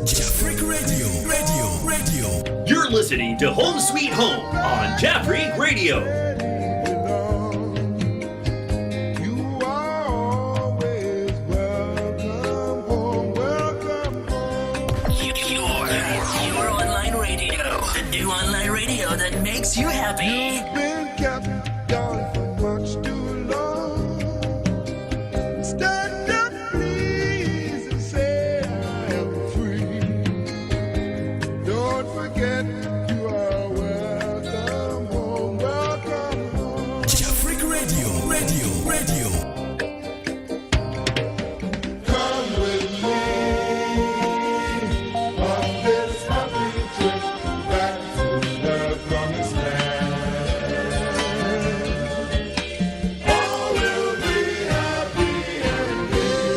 Jeffrey Radio. You're listening to Home Sweet Home on Jeffrey Radio. Your online radio. The new online radio that makes you happy. You've been kept down for much too long. Stand up, please, and say I am free. Don't forget you are welcome home, welcome home. Jeffrey Radio. Come with me on this happy trip back to the promised land. All will be happy and gay.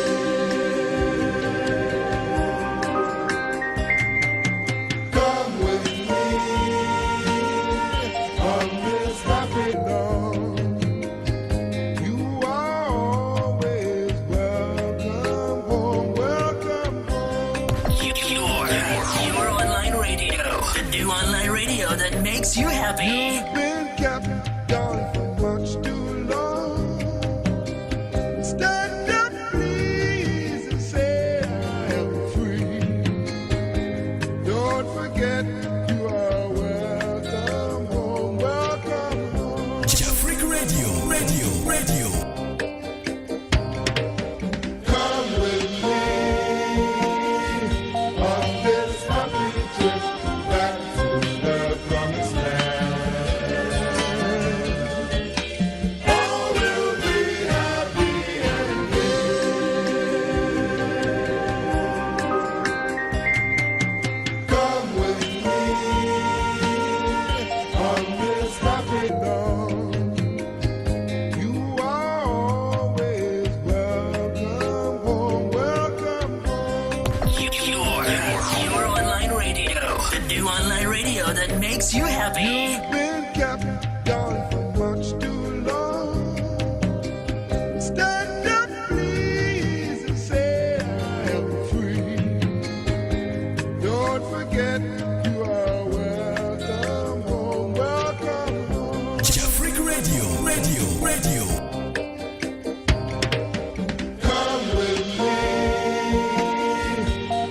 Come with me on this happy dawn. You are always welcome home, welcome home. Your online radio. The new online radio that makes you happy. You've been kept down for much too long. Stand up, please, and say I am free. Don't forget you are welcome home, welcome home. Jeffrey Radio. Come with me on this happy trip back to the promised land. All will be happy and gay. Come with me on this happy dawn. You are always welcome home, welcome home. Your online radio. The new online radio that makes you happy. You've been kept down for much too long. Stand up, please, and say I am free. Don't forget you are welcome home, welcome home. Jeffrey Radio. Come with me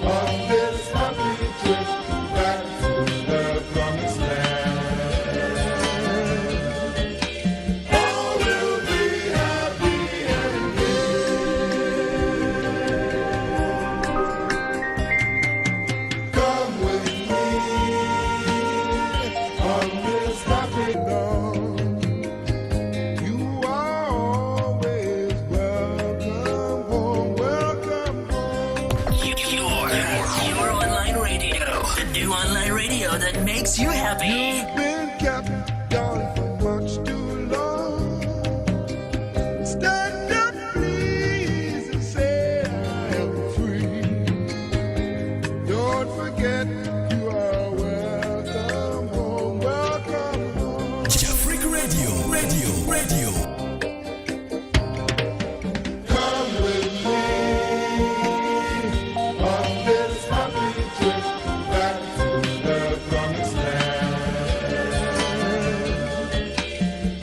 on this happy trip back to the promised land. All will be happy and gay. Come with me on this happy dawn. You are always welcome home, welcome home. Your online radio. The new online radio that makes you happy. You've been kept down for much too long. Stand up, please, and say I am free. Don't forget you are welcome home, welcome home. Jeffrey Radio. Come with me on this happy trip back to the promised land.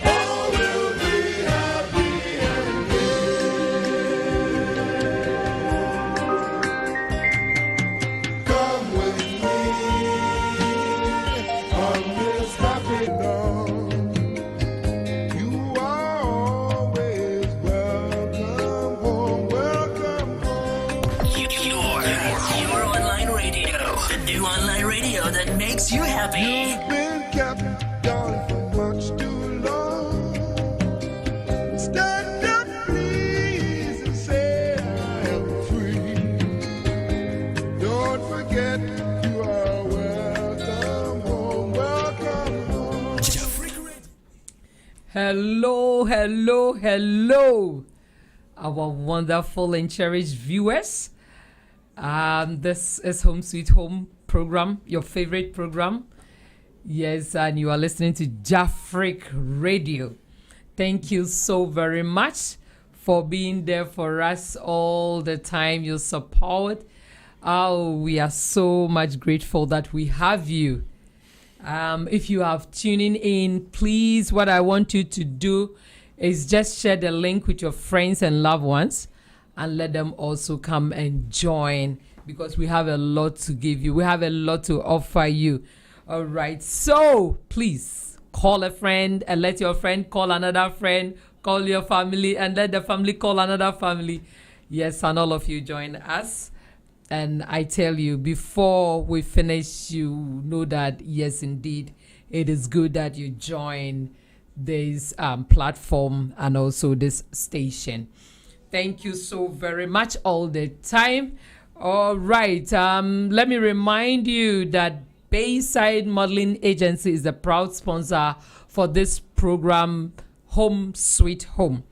All will be happy and gay. Come with me on this happy dawn. You are always welcome home, welcome home. Your online radio. The new online radio that makes you happy. You've been kept down for much too long. Stand up, please, and say I am free. Don't forget you are welcome home, welcome home. Jeffrey Radio. Hello, our wonderful and cherished viewers. This is Home Sweet Home program, your favorite program. Yes, and you are listening to Jeffrey Radio. Thank you so very much for being there for us all the time, your support. Oh, we are so much grateful that we have you. If you have tuning in, please, what I want you to do is just share the link with your friends and loved ones and let them also come and join, because we have a lot to give you. We have a lot to offer you. All right. So please call a friend and let your friend call another friend, call your family and let the family call another family. Yes, and all of you join us. And I tell you, before we finish, you know that, yes, indeed, it is good that you join this platform and also this station. Thank you so very much all the time. All right. Let me remind you that Bayside Modeling Agency is the proud sponsor for this program, Home Sweet Home.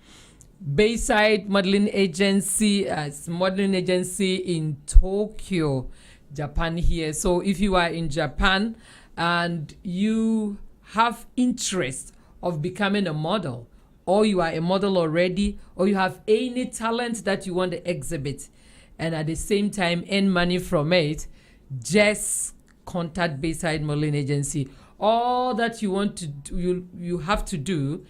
Bayside Modeling Agency is modeling agency in Tokyo, Japan here. So if you are in Japan and you have interest of becoming a model, or you are a model already, or you have any talent that you want to exhibit and at the same time earn money from it, just contact Bayside Modeling Agency. All that you want to do, you have to do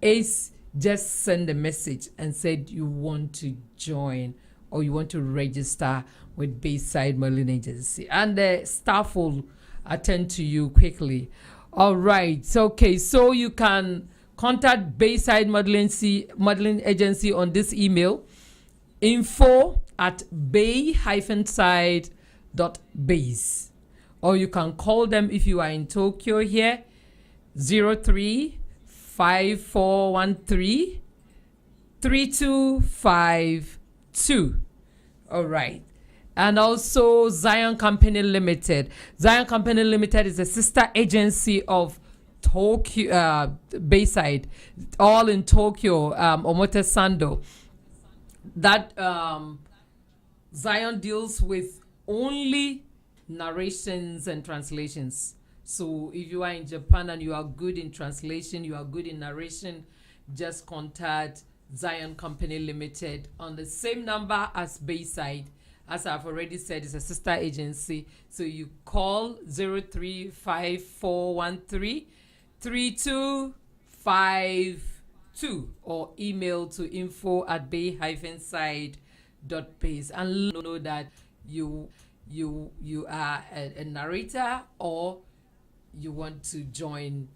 is just send a message and said you want to join or you want to register with Bayside Modeling Agency, and the staff will attend to you quickly. All right. Okay. So you can contact Bayside Modeling Agency on this email, info@bay-side.base, or you can call them if you are in Tokyo here, 03-5413 3252. All right. And also Zion Company Limited. Zion Company Limited is a sister agency of Tokyo, Bayside, all in Tokyo, Omotesando. That Zion deals with only narrations and translations. So if you are in Japan and you are good in translation, you are good in narration, just contact Zion Company Limited on the same number as Bayside. As I've already said, it's a sister agency. So you call 03-5413 3252 or email to info@bay-side.base and know that you are a narrator or you want to join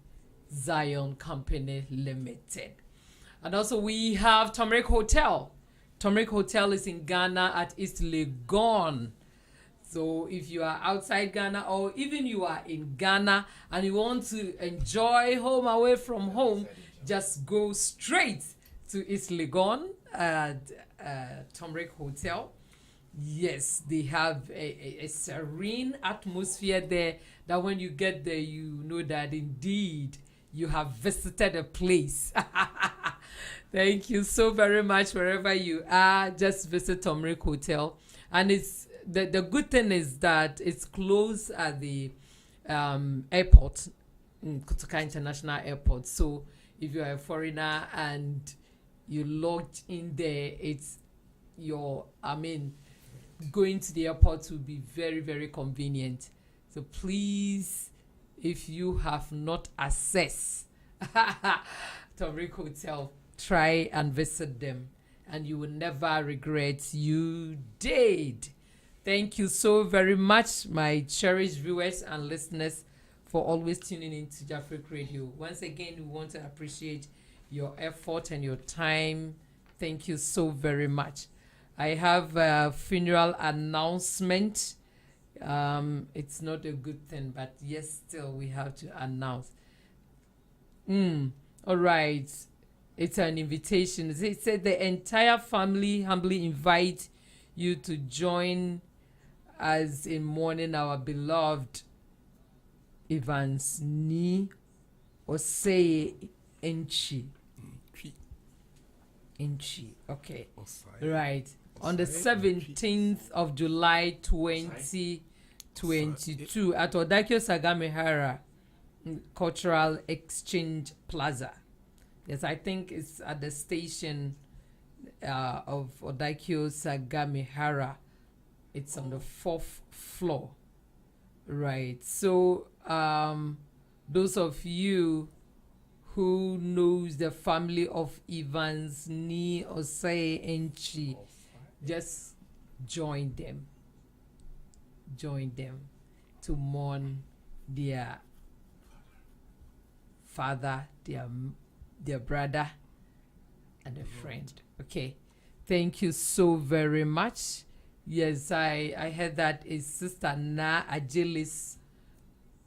Zion Company Limited. And also we have Turmeric Hotel. Turmeric Hotel is in Ghana at East Legon. So if you are outside Ghana or even you are in Ghana and you want to enjoy home away from home, just go straight to East Legon at Turmeric Hotel. Yes, they have a serene atmosphere there that when you get there, you know that indeed you have visited a place. Thank you so very much wherever you are. Just visit Turmeric Hotel. And it's the good thing is that it's close at the airport, Kotoka International Airport. So if you are a foreigner and you logged in there, it's going to the airport will be very, very convenient. So please, if you have not accessed Turmeric Hotel, try and visit them and you will never regret you did. Thank you so very much, my cherished viewers and listeners, for always tuning in to Jafric Radio. Once again, we want to appreciate your effort and your time. Thank you so very much. I have a funeral announcement. It's not a good thing, but yes, still we have to announce. All right. It's an invitation. It said the entire family humbly invite you to join us in mourning our beloved Evans Ni Osei Enchi. Enchi. Okay. Right. On the 17th of July 2022 at Odakio Sagamihara Cultural Exchange Plaza. Yes, I think it's at the station of Odakio Sagamihara. It's on the 4th floor. Right. So those of you who knows the family of Evans Ni Osei Enchi, just join them. Join them to mourn their father, their brother, and a friend. Okay. Thank you so very much. Yes, I heard that is Sister Na Ajili's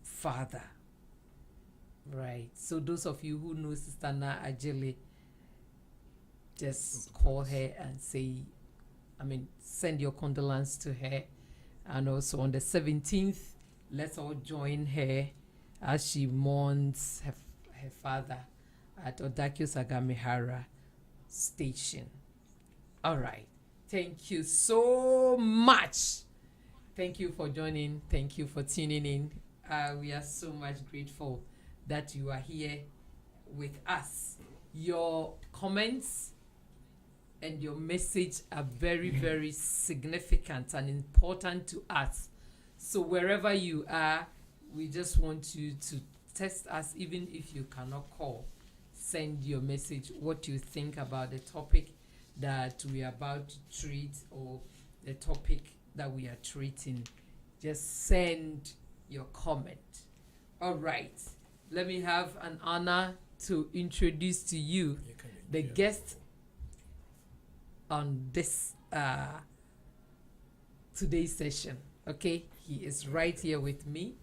father. Right. So those of you who know Sister Na Ajili, just call her and send your condolence to her. And also on the 17th, let's all join her as she mourns her father at Odakio Sagamihara Station. All right. Thank you so much. Thank you for joining. Thank you for tuning in. We are so much grateful that you are here with us. Your comments and your message are very, very significant and important to us. So wherever you are, we just want you to test us, even if you cannot call. Send your message, what you think about the topic that we are about to treat or the topic that we are treating. Just send your comment. All right. Let me have an honor to introduce to you the guest on this today's session. Okay, he is right here with me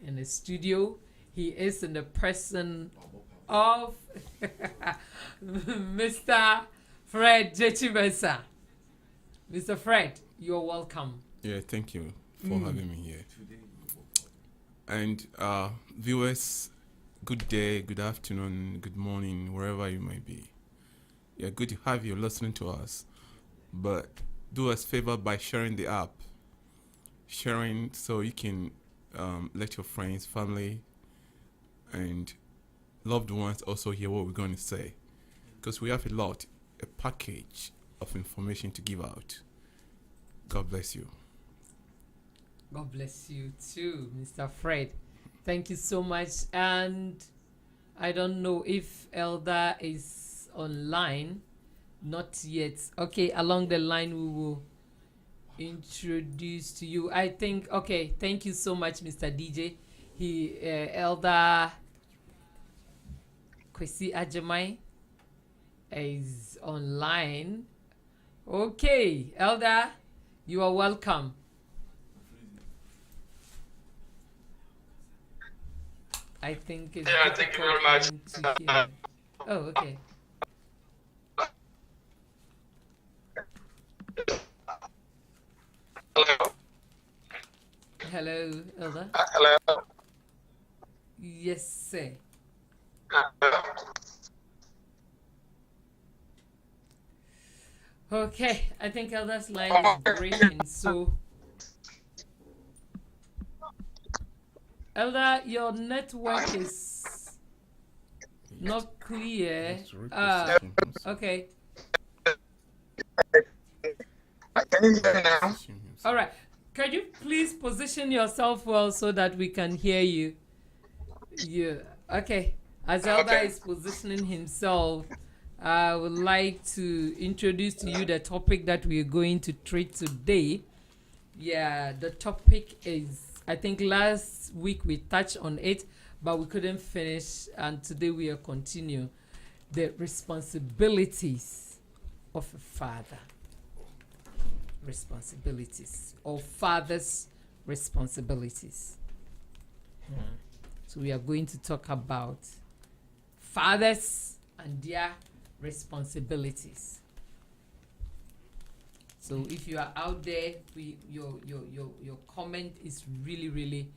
in the studio. He is in the person of Mr. Fred Jechimesa. Mr. Fred, you're welcome. Yeah, thank you for having me here. And viewers, good day, good afternoon, good morning, wherever you may be. Yeah, good to have you listening to us. But do us favor by sharing the app. Sharing so you can let your friends, family, and loved ones also hear what we're going to say. Because we have a package of information to give out. God bless you. God bless you too, Mr. Fred. Thank you so much. And I don't know if Elder is online. Not yet. Okay, along the line we will introduce to you. I think, okay, thank you so much, Mr. DJ. Elder Kwesi Ajamai is online. Okay, Elder, you are welcome. I think it's thank you very much. Oh, okay. Hello. Hello, Elder. Hello. Yes, sir. Okay, I think Elder's line is breaking, so Elder, your network is not clear. Okay. Can you hear me now? All right. Could you please position yourself well so that we can hear you? Yeah. Okay. As Elder is positioning himself, I would like to introduce to you the topic that we are going to treat today. Yeah, the topic is, I think last week we touched on it, but we couldn't finish, and today we are continue the responsibilities of a father. Responsibilities, or father's responsibilities. So we are going to talk about fathers and their responsibilities. So if you are out there, your comment is really, really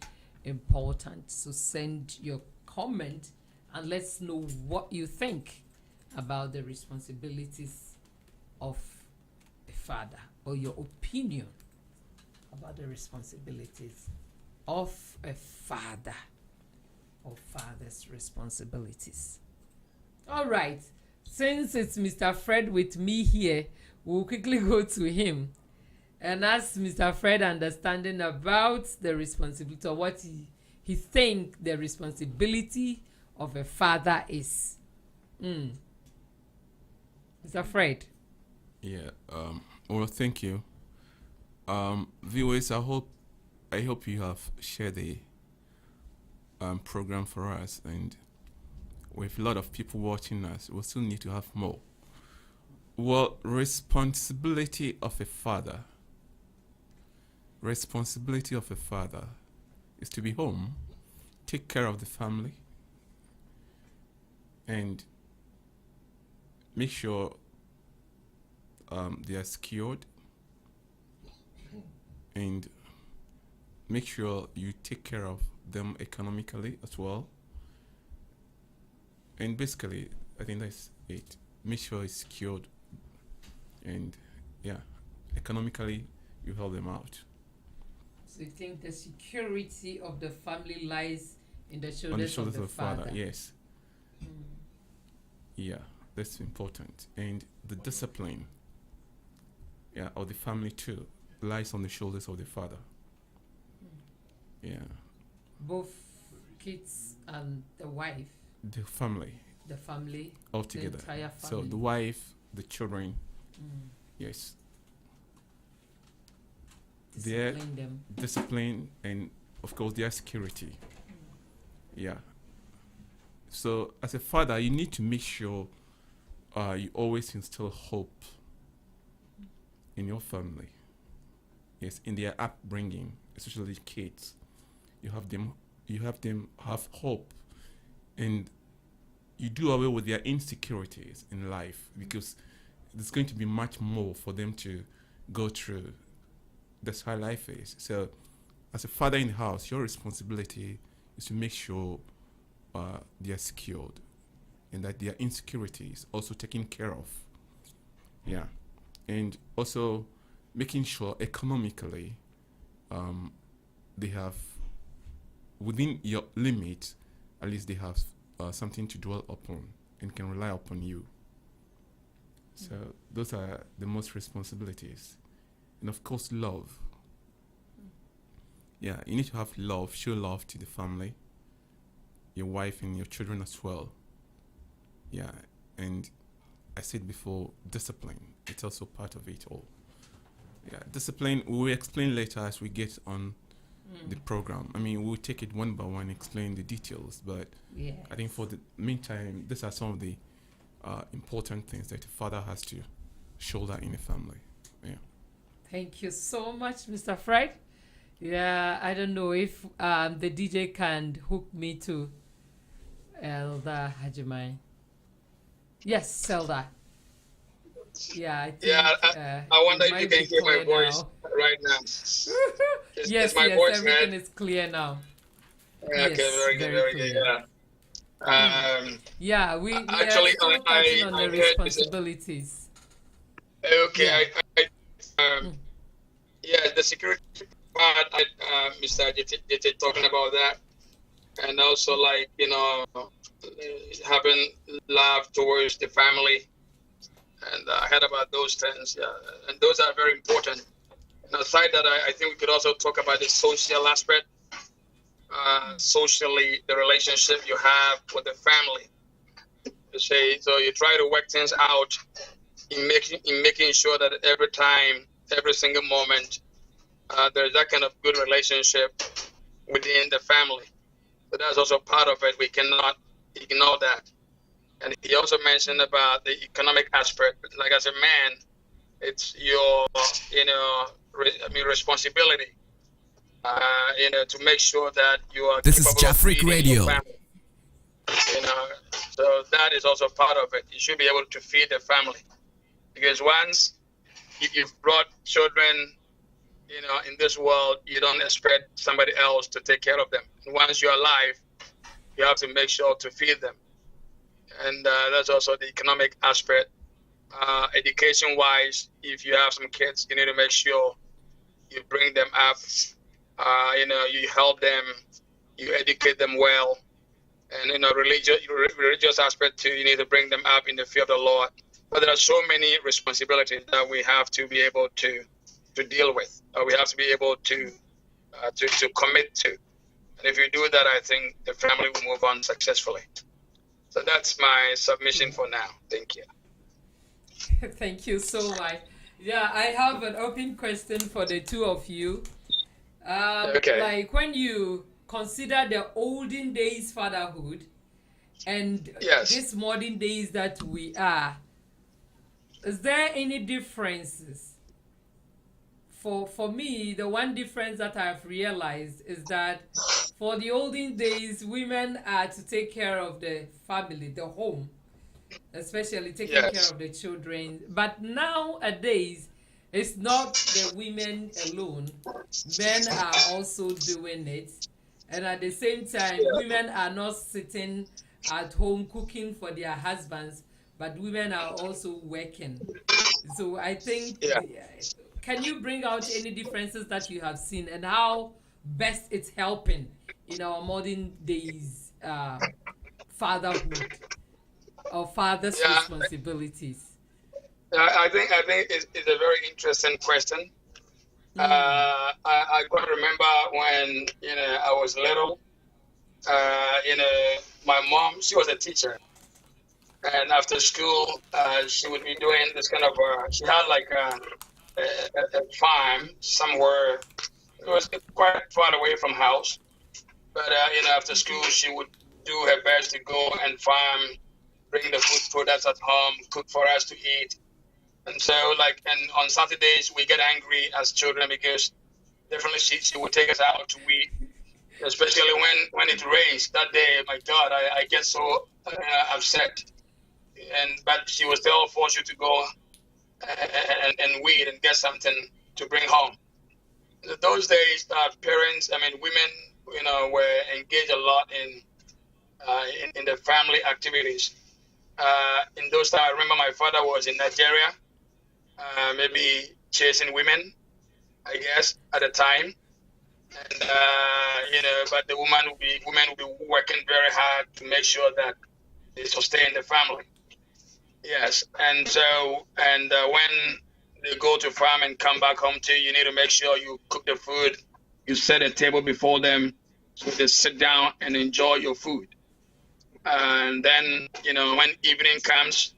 important. So send your comment and let's know what you think about the responsibilities of a father, or your opinion about the responsibilities of a father, or father's responsibilities. All right. since it's Mr. Fred with me here, we'll quickly go to him and ask Mr. Fred understanding about the responsibility or what he think the responsibility of a father is. Mr. Fred. Yeah. Well, thank you. Viewers, I hope you have shared the program for us, and with a lot of people watching us, we'll still need to have more. Well, responsibility of a father. Responsibility of a father is to be home, take care of the family, and make sure they are secured, and make sure you take care of them economically as well. And basically, I think that's it. Make sure it's secured, and economically you help them out. So you think the security of the family lies in the On the shoulders, shoulders of the father? Yes. Yeah, that's important. And the discipline, of the family too, lies on the shoulders of the father. Yeah. Both kids and the wife. The family. The family. All together. The entire So family. the wife, the children. Yes. Their Discipline them. discipline, and of course their security. Yeah. So as a father, you need to make sure you always instill hope in your family. Yes, in their upbringing, especially kids. You have them have hope, and you do away with their insecurities in life, because there's going to be much more for them to go through. That's how life is. So as a father in the house, your responsibility is to make sure they are secured, and that their insecurities also taken care of. Yeah. And also making sure economically they have, within your limit, at least they have something to dwell upon and can rely upon you. So those are the most responsibilities. And of course, love. Yeah, you need to have love, show love to the family, your wife and your children as well. Yeah, and I said before, discipline, it's also part of it all. Yeah, discipline, we will explain later as we get on the program. I mean, we'll take it one by one, explain the details, but I think for the meantime, these are some of the important things that a father has to shoulder in a family. Yeah. Thank you so much, Mr. Fred. Yeah, I don't know if the DJ can hook me to Elder Hajimai. Yes, Elder. Yeah, I think, I wonder it if you might can be hear my clear voice now. right now. Yes, is my voice, everything man? is clear now. Okay, Yes, very good, very good. clear. Yeah. Yeah, we Actually, are still touching on the I heard responsibilities. Okay, the security part, Mr. JT talking about that, and also having love towards the family, and I heard about those things, and those are very important. And aside that, I think we could also talk about the social aspect, socially, the relationship you have with the family. So you try to work things out in making sure that every time, every single moment, there's that kind of good relationship within the family. So that's also part of it. We cannot ignore that. And he also mentioned about the economic aspect. Like as a man, it's your, responsibility, to make sure that you are. This is capable of Jafric feeding your Radio. family. So that is also part of it. You should be able to feed the family, because once you've brought children, in this world, you don't expect somebody else to take care of them. And once you're alive, you have to make sure to feed them. And that's also the economic aspect. Education-wise, if you have some kids, you need to make sure you bring them up. You help them, you educate them well, and religious aspect too. You need to bring them up in the fear of the Lord. But there are so many responsibilities that we have to be able to deal with. We have to be able to commit to. And if you do that, I think the family will move on successfully. So that's my submission for now. Thank you. Thank you so much. Yeah, I have an open question for the two of you. Okay. Like when you consider the olden days fatherhood and Yes. this modern days that we are, is there any differences? For me, the one difference that I've realized is that for the olden days, women are to take care of the family, the home, especially taking Yes. care of the children. But nowadays, it's not the women alone. Men are also doing it. And at the same time, women are not sitting at home cooking for their husbands, but women are also working. So I think, Yeah. can you bring out any differences that you have seen and how best it's helping in our modern days fatherhood or father's Yeah. responsibilities? I think it's a very interesting question. I quite remember when I was little. My mom, she was a teacher, and after school, she would be doing this kind of. She had like a farm somewhere. It was quite far away from house, but after school, she would do her best to go and farm, bring the food products at home, cook for us to eat. And so, and on Saturdays, we get angry as children because definitely she would take us out to eat, especially when it rains. That day, my God, I get so upset. But she would still force you to go and weed and get something to bring home. Those days, parents, women, were engaged a lot in the family activities. In those times, I remember my father was in Nigeria, maybe chasing women, I guess, at the time. And, but the women would be working very hard to make sure that they sustain the family. Yes. And so, when they go to farm and come back home to you need to make sure you cook the food, you set a table before them so they sit down and enjoy your food. And then, when evening comes,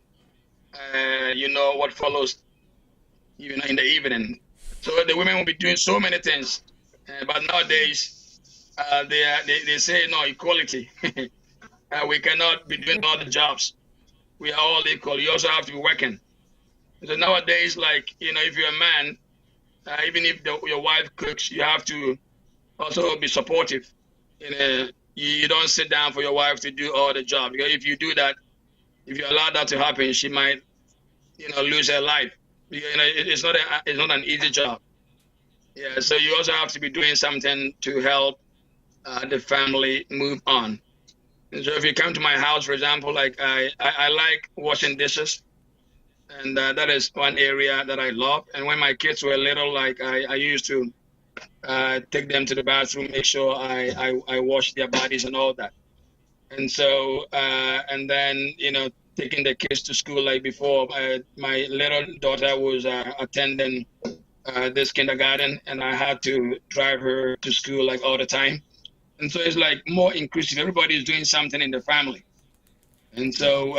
what follows, in the evening. So the women will be doing so many things. But nowadays, they say, no, equality. We cannot be doing all the jobs. We are all equal. You also have to be working. So nowadays, if you're a man, even if your wife cooks, you have to also be supportive. You don't sit down for your wife to do all the job. Because if you do that, if you allow that to happen, she might, lose her life. It's not an easy job. Yeah. So you also have to be doing something to help the family move on. And so if you come to my house, for example, I like washing dishes, and that is one area that I love. And when my kids were little, I used to take them to the bathroom, make sure I wash their bodies and all that. And so, and then, taking the kids to school, before, my little daughter was attending this kindergarten, and I had to drive her to school all the time. And so it's more inclusive. Everybody is doing something in the family. And so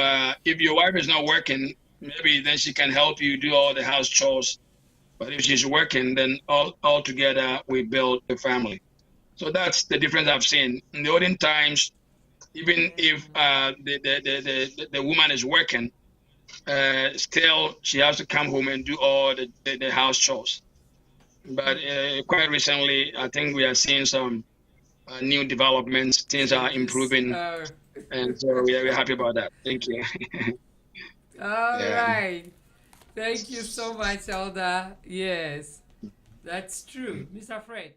if your wife is not working, maybe then she can help you do all the house chores. But if she's working, then all together we build a family. So that's the difference I've seen. In the olden times, even if the woman is working, still she has to come home and do all the house chores. But quite recently, I think we are seeing some new developments. Things are improving. And so we're happy about that. Thank you. All right. Thank you so much, Elder. Yes, that's true. Mr. Fred.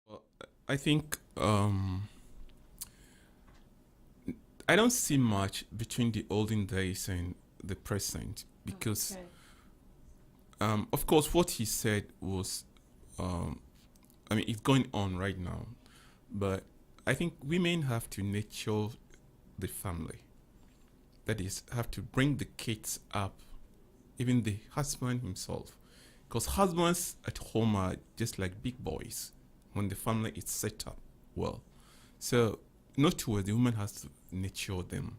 Well, I think I don't see much between the olden days and the present because, of course, what he said was, it's going on right now. But I think women have to nurture the family. That is, have to bring the kids up, even the husband himself. Because husbands at home are just like big boys when the family is set up well. So, not to the woman has to nurture them.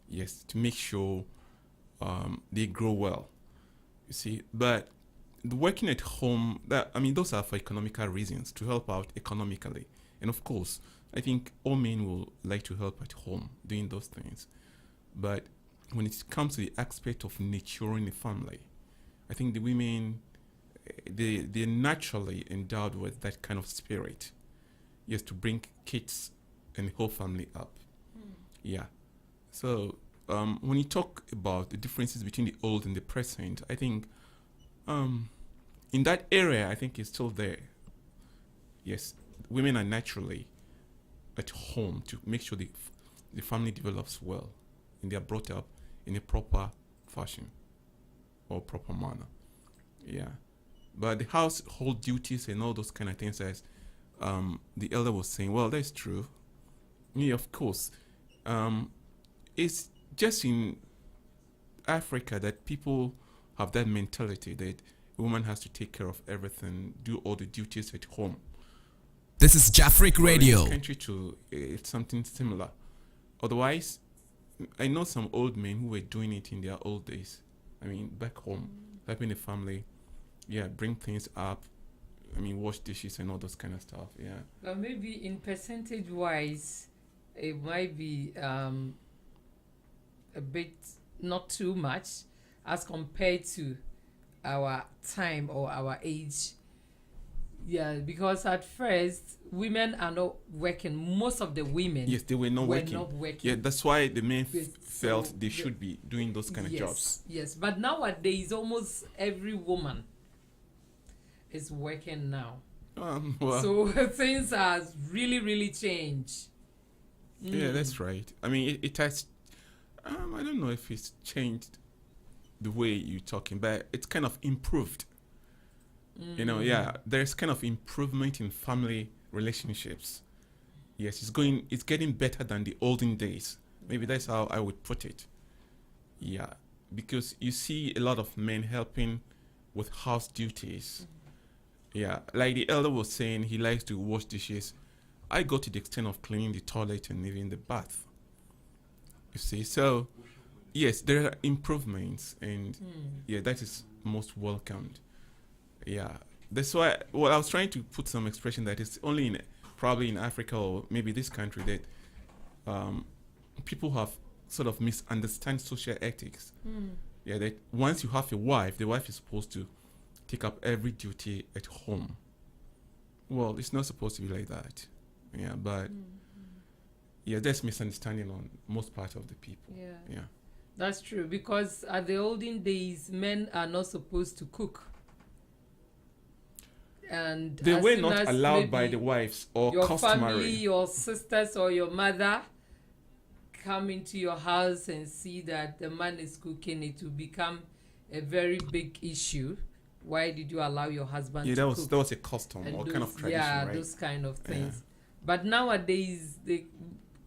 Yes, to make sure they grow well. You see, but the working at home, those are for economical reasons, to help out economically. And of course, I think all men will like to help at home doing those things. But when it comes to the aspect of nurturing a family, I think the women, they're naturally endowed with that kind of spirit. Yes, to bring kids and the whole family up. Yeah. So when you talk about the differences between the old and the present, I think in that area, I think it's still there. Yes, women are naturally at home to make sure the family develops well and they are brought up in a proper fashion or proper manner. Yeah. But the household duties and all those kind of things, as the elder was saying, well, that's true. Yeah, of course. It's just in Africa that people have that mentality that a woman has to take care of everything, do all the duties at home. This is Jafric Radio. In this country too, it's something similar. Otherwise, I know some old men who were doing it in their old days. I mean, back home, helping the family, bring things up. I mean, wash dishes and all those kind of stuff. Yeah. But maybe in percentage wise, it might be a bit not too much as compared to our time or our age. Yeah, because at first women are not working. Most of the women, yes, they were not working. Yeah, that's why the men felt so they should be doing those kind of jobs. Yes, but nowadays almost every woman is working now. Well, So things has really, really changed. yeah, that's right. I mean, it has. I don't know if it's changed the way you're talking, but it's kind of improved. You know, there's kind of improvement in family relationships. Yes, it's getting better than the olden days. Maybe that's how I would put it. Yeah, because you see a lot of men helping with house duties. Yeah, like the elder was saying, he likes to wash dishes. I go to the extent of cleaning the toilet and even the bath. You see, so yes, there are improvements, and that is most welcomed. Yeah, that's why. Well, I was trying to put some expression that it's only probably in Africa or maybe this country that people have sort of misunderstand social ethics. Yeah, that once you have a wife, the wife is supposed to take up every duty at home. Well, it's not supposed to be like that. Yeah, but there's misunderstanding on most part of the people. Yeah, That's true, because at the olden days, men are not supposed to cook. And they as were soon not as allowed by maybe the wives or your customary. family, your sisters or your mother come into your house and see that the man is cooking, it will become a very big issue. Why did you allow your husband to cook? That was a custom And or those, kind of tradition, right? those kind of things. But nowadays they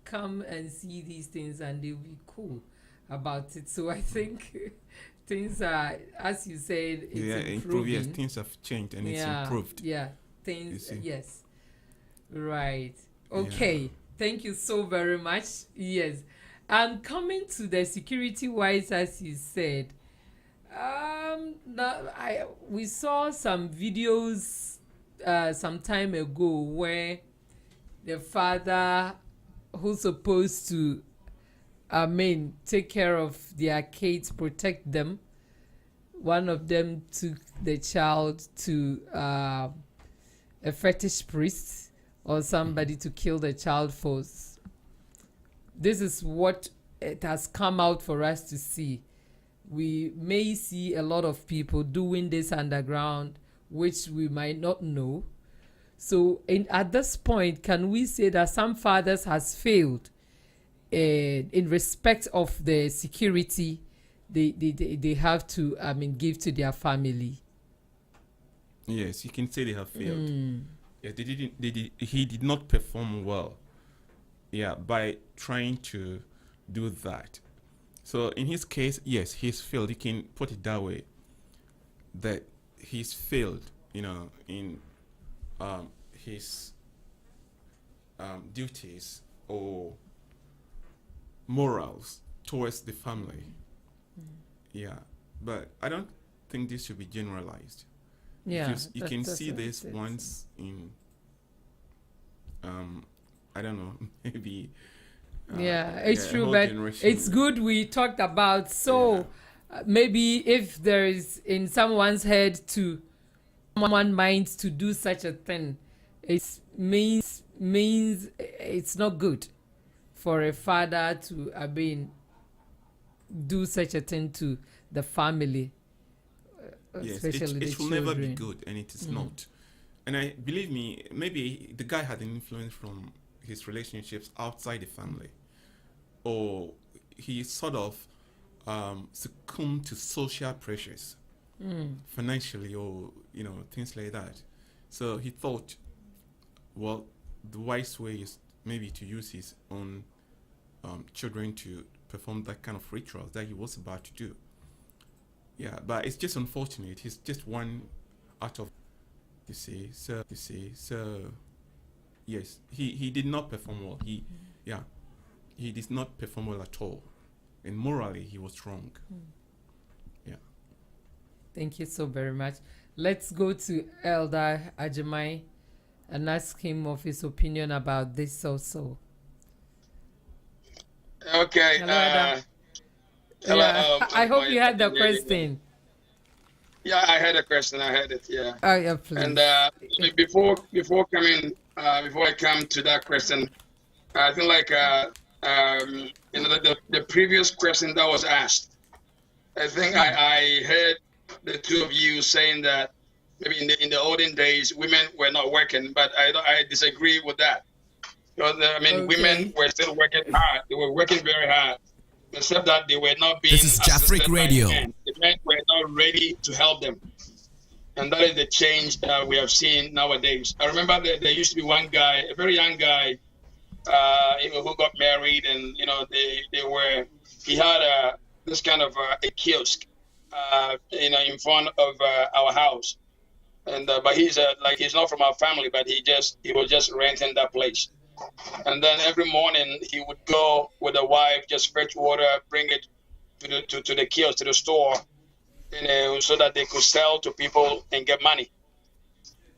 come and see these things and they'll be cool about it. So I think things are, as you said, it's improving. Yes, things have changed and it's improved. Yeah, things, yes. Right. Okay. Thank you so very much. Yes. And coming to the security wise, as you said, we saw some videos some time ago where the father who's supposed to take care of their kids, protect them, one of them took the child to a fetish priest or somebody to kill the child for. This is what it has come out for us to see. We may see a lot of people doing this underground, which we might not know. So at this point, can we say that some fathers has failed in respect of the security they have to give to their family? Yes, you can say they have failed. Yeah, he did not perform well. Yeah, by trying to do that. So in his case, yes, he's failed. You can put it that way. That he's failed, in his duties or morals towards the family. Yeah, but I don't think this should be generalized. Yeah, Because you can that's see what this it is. once in, I don't know, maybe. Yeah, it's a true, whole but generation. it's good we talked about. So maybe if there is in someone's head to someone minds to do such a thing, it means it's not good for a father to do such a thing to the family. Yes, Especially the it will never be children. good, and it is not. And I believe me, maybe the guy had an influence from his relationships outside the family, or he sort of succumbed to social pressures, financially, or things like that. So he thought, well, the wise way is maybe to use his own children to perform that kind of rituals that he was about to do. Yeah, but it's just unfortunate. He's just one out of, so yes, he did not perform well. He did not perform well at all, and morally he was wrong. Yeah. Thank you so very much. Let's go to Elder Ajimai and ask him of his opinion about this also. Okay. Hello, Adam. hello, Yeah, I hope you had the yeah, question. Yeah, I had a question. I had it. Yeah. Oh, yeah, please. And before I come to that question, I think the previous question that was asked, I think I heard the two of you saying that maybe in the olden days women were not working, but I disagree with that. Because women were still working hard. They were working very hard, except that they were not being This is Jafric assisted by Radio. the men. The men were not ready to help them. And that is the change that we have seen nowadays. I remember that there used to be one guy, a very young guy, who got married, and he had this kind of a kiosk, in front of our house, and but he's not from our family, but he was just renting that place, and then every morning he would go with a wife, just fetch water, bring it to the kiosk, to the store, so that they could sell to people and get money.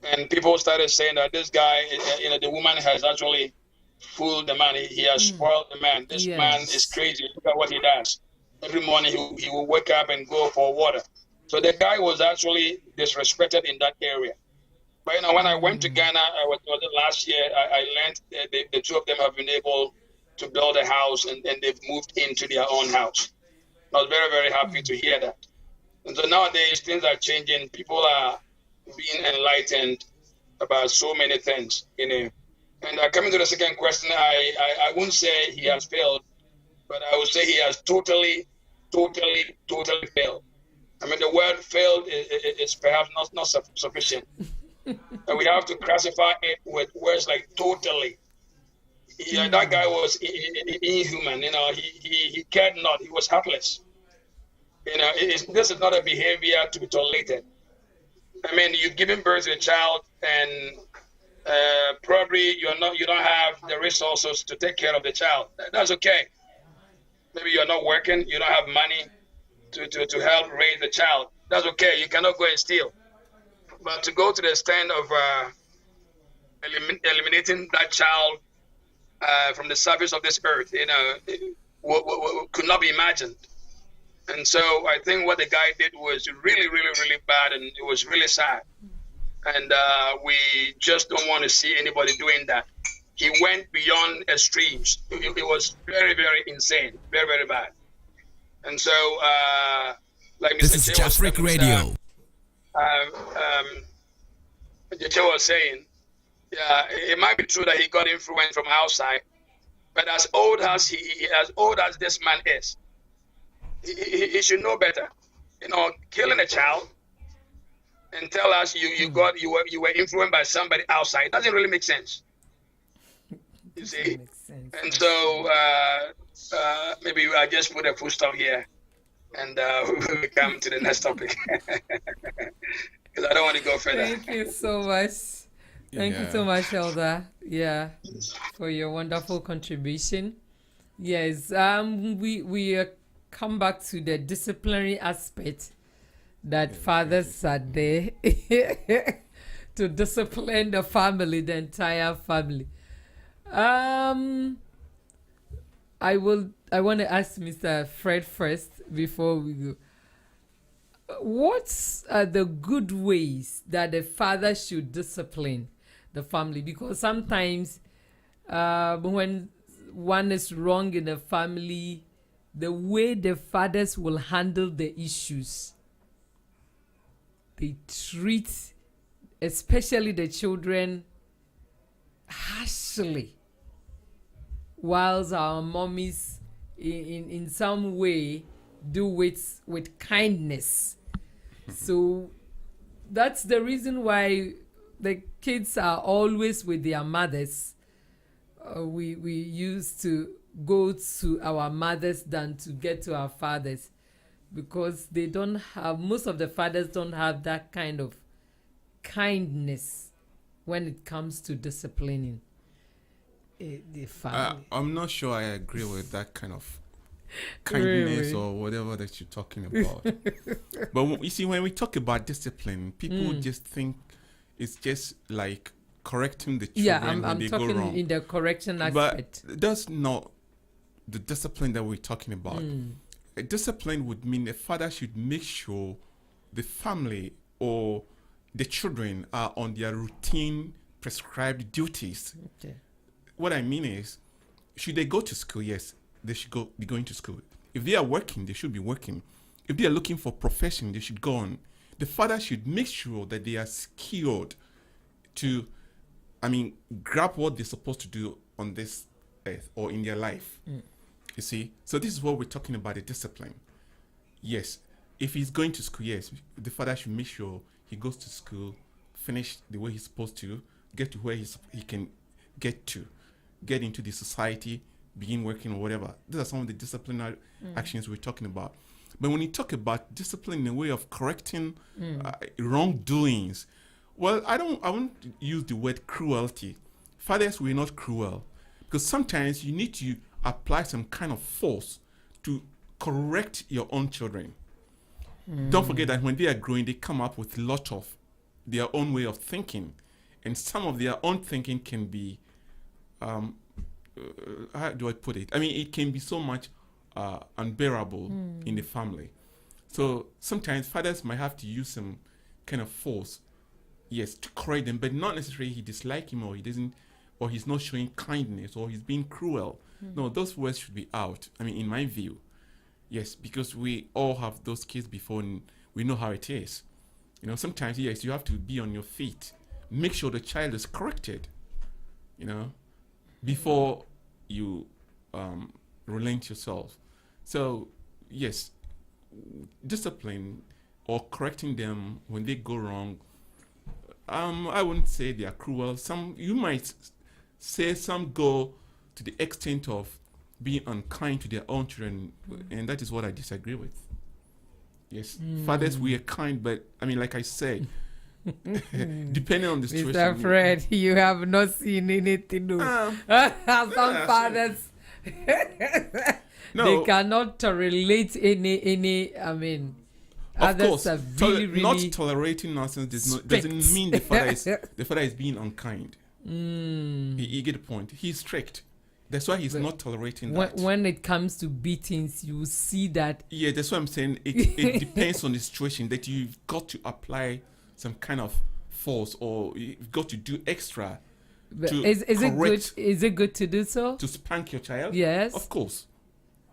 And people started saying that this guy, the woman has actually fooled the man. He has spoiled the man. This man is crazy. Look at what he does. Every morning he will wake up and go for water. So the guy was actually disrespected in that area. But when I went to Ghana, was it last year, I learned the two of them have been able to build a house, and they've moved into their own house. I was very, very happy to hear that. And so nowadays things are changing. People are being enlightened about so many things, And coming to the second question, I wouldn't say he has failed, but I would say he has totally failed. I mean, the word failed is perhaps not sufficient. And we have to classify it with words like totally. That guy was inhuman. He cared not. He was heartless. This is not a behavior to be tolerated. I mean, you've given birth to a child, and probably you don't have the resources to take care of the child. That's okay. Maybe you're not working, you don't have money to help raise the child. That's okay. You cannot go and steal. But to go to the extent of eliminating that child from the surface of this earth, could not be imagined. And so I think what the guy did was really, really, really bad, and it was really sad. And we just don't want to see anybody doing that. He went beyond extremes. It was very, very insane, very, very bad. And so, like This Mr. is Che was Jafric saying, Radio. Che was saying, it might be true that he got influence from outside, but as old as this man is, he should know better. Killing a child and tell us you were influenced by somebody outside. It doesn't really make sense. You see? Makes sense. And so maybe I'll just put a full stop here, and we come to the next topic because I don't want to go further. Thank you so much. Thank you so Yeah. much, Elder. Yeah, for your wonderful contribution. Yes, we come back to the disciplinary aspect that fathers are there to discipline the family, the entire family. I want to ask Mr. Fred first before we go. What are the good ways that the father should discipline the family? Because sometimes when one is wrong in the family, the way the fathers will handle the issues, they treat especially the children harshly, whilst our mommies in some way do it with kindness. So that's the reason why the kids are always with their mothers. We used to go to our mothers than to get to our fathers, because they don't have, most of the fathers don't have that kind of kindness when it comes to disciplining the family. I'm not sure I agree with that kind of kindness Really? or whatever that you're talking about. But you see, when we talk about discipline, people just think it's just like correcting the children Yeah, when I'm they go talking wrong. in the correction But aspect. that's not the discipline that we're talking about. A discipline would mean a father should make sure the family or the children are on their routine prescribed duties. Okay. What I mean is, should they go to school? Yes, they should be going to school. If they are working, they should be working. If they are looking for profession, they should go on. The father should make sure that they are skilled to, grab what they're supposed to do on this earth or in their life. You see? So this is what we're talking about, the discipline. Yes, if he's going to school, yes, the father should make sure he goes to school, finish the way he's supposed to, get to where he can get to, get into the society, begin working or whatever. These are some of the disciplinary actions we're talking about. But when you talk about discipline in a way of correcting wrongdoings, well, I won't use the word cruelty. Fathers, we're not cruel, because sometimes you need to apply some kind of force to correct your own children. Don't forget that when they are growing, they come up with a lot of their own way of thinking, and some of their own thinking can be, how do I put it? It can be so much unbearable in the family. So sometimes fathers might have to use some kind of force, yes, to correct them, but not necessarily he dislike him or he doesn't, or he's not showing kindness or he's being cruel. No, those words should be out. In my view, yes, because we all have those kids before and we know how it is. Sometimes, yes, you have to be on your feet. Make sure the child is corrected, before you relent yourself. So, yes, discipline or correcting them when they go wrong, I wouldn't say they are cruel. You might say some go to the extent of being unkind to their own children, and that is what I disagree with. Yes, fathers, we are kind, but like I said, depending on the situation. Mr. Fred, you have not seen anything new. Some fathers, No, they cannot relate any. of Others course, are really, not really tolerating nonsense doesn't strict. mean the father is being unkind. You get the point. He's strict. That's why he's not tolerating that. when it comes to beatings, you see that. Yeah, that's what I'm saying. It depends on the situation that you've got to apply some kind of force, or you've got to do extra to Is it good? correct, Is it good to do so? to spank your child. Yes. Of course.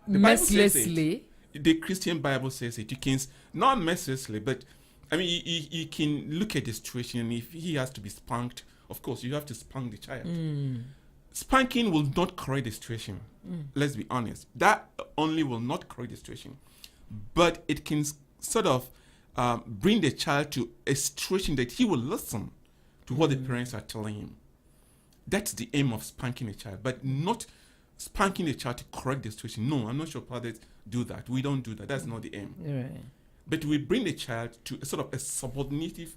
The Bible says it. Mercilessly. The Christian Bible says it. You can, not mercilessly, but you can look at the situation, and if he has to be spanked, of course, you have to spank the child. Spanking will not correct the situation. Let's be honest. That only will not correct the situation. But it can sort of bring the child to a situation that he will listen to what the parents are telling him. That's the aim of spanking a child, but not spanking a child to correct the situation. No, I'm not sure fathers do that. We don't do that. That's not the aim. Right. But we bring the child to a sort of a subordinative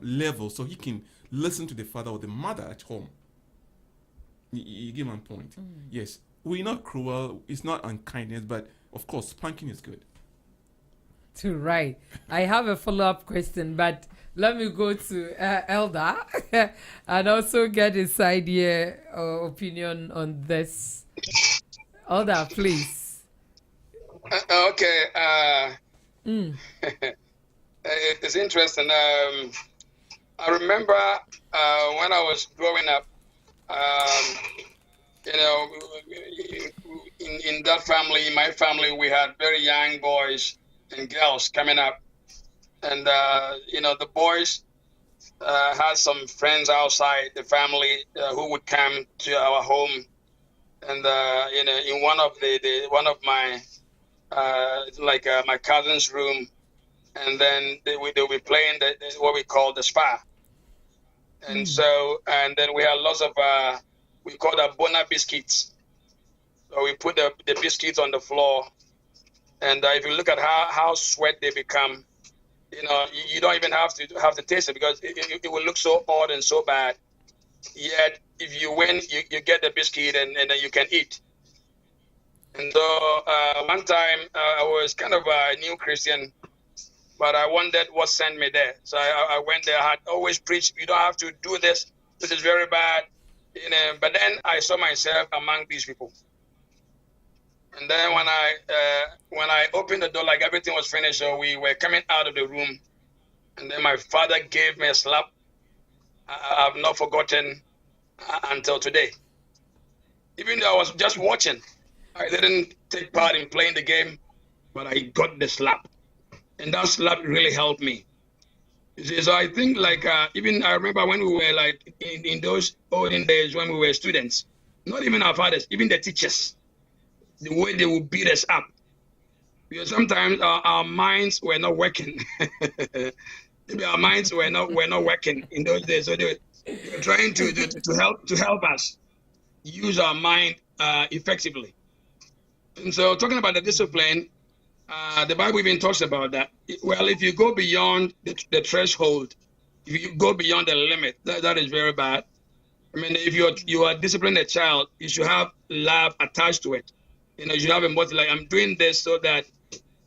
level so he can listen to the father or the mother at home. You get my point? Yes, we're not cruel. It's not unkindness, but of course, spanking is good. Right. I have a follow-up question, but let me go to Elder and also get his idea or opinion on this. Elder, please. Okay. It's interesting. I remember when I was growing up, in that family, in my family, we had very young boys and girls coming up. And, the boys had some friends outside the family who would come to our home. And, in one of my, my cousin's room, and then they'll be playing what we call the spa. And and then we had lots of, we call that Bona biscuits. So we put the biscuits on the floor. And if you look at how sweat they become, you don't even have to taste it because it will look so odd and so bad. Yet, if you win, you get the biscuit and then you can eat. And so one time I was kind of a new Christian, but I wondered what sent me there. So I went there. I had always preached, you don't have to do this. This is very bad. But then I saw myself among these people. And then when I opened the door, like everything was finished, so we were coming out of the room. And then my father gave me a slap. I've not forgotten until today. Even though I was just watching, I didn't take part in playing the game, but I got the slap. And that slap really helped me. You see, so I think even I remember when we were like in those olden days when we were students, not even our fathers, even the teachers, the way they would beat us up. Because sometimes our minds were not working. Maybe our minds were not working in those days. So they were trying to help us use our mind effectively. And so talking about the discipline, the Bible even talks about that. Well, if you go beyond the threshold, if you go beyond the limit, that is very bad. I mean, if you are disciplining a child, you should have love attached to it. You should have a motive, like I'm doing this so that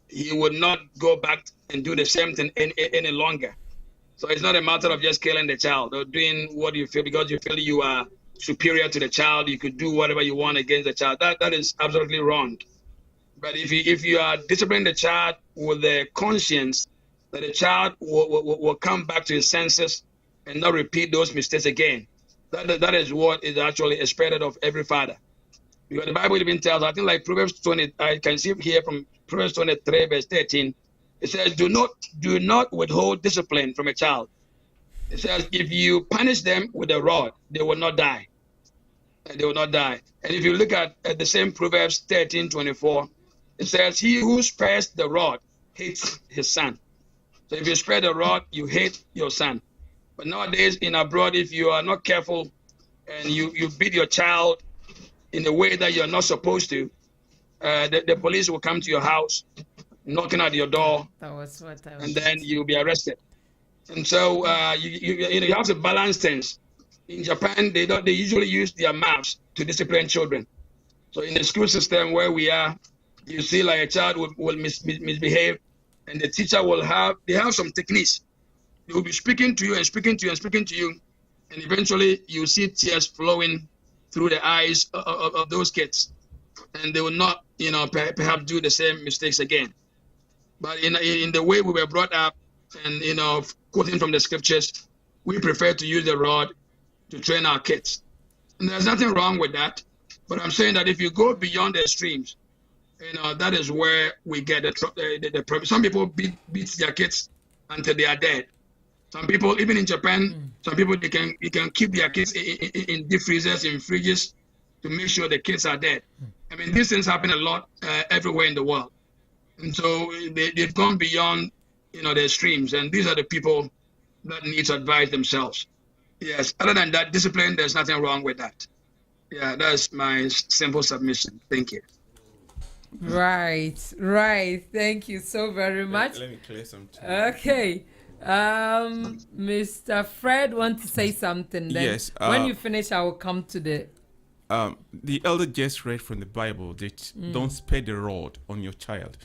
he would not go back and do the same thing any longer. So it's not a matter of just killing the child or doing what you feel because you feel you are superior to the child. You could do whatever you want against the child. That is absolutely wrong. But if you are disciplining the child with the conscience that the child will come back to his senses and not repeat those mistakes again, that is what is actually expected of every father. Because the Bible even tells, I think like Proverbs 20, I can see here from Proverbs 23, verse 13, it says, do not withhold discipline from a child. It says, if you punish them with a rod, they will not die. They will not die. And if you look at the same Proverbs 13:24, it says, he who spares the rod hates his son. So if you spare the rod, you hate your son. But nowadays in abroad, if you are not careful and you beat your child in a way that you're not supposed to, the police will come to your house, knocking at your door, That was what I was. and then you'll be arrested. And so you have to balance things. In Japan, they usually use their mouths to discipline children. So in the school system where we are, you see like a child will misbehave, and the teacher they have some techniques. They will be speaking to you and speaking to you and speaking to you, and eventually you see tears flowing through the eyes of those kids, and they will not, perhaps do the same mistakes again. But in the way we were brought up, and quoting from the scriptures, we prefer to use the rod to train our kids, and there's nothing wrong with that. But I'm saying that if you go beyond the extremes, that is where we get the problem. Some people beat their kids until they are dead. Some people, even in Japan, some people you can keep their kids in deep freezers, in fridges, to make sure the kids are dead. I mean, these things happen a lot everywhere in the world, and so they've gone beyond the extremes, and these are the people that need to advise themselves. Yes. Other than that, discipline, there's nothing wrong with that. Yeah, that's my simple submission. Thank you. Right. Thank you so very much. Let me clear something. Okay. Mr. Fred wants to say something. Then Yes, when you finish, I will come to the. The elder just read from the Bible that don't spare the rod on your child.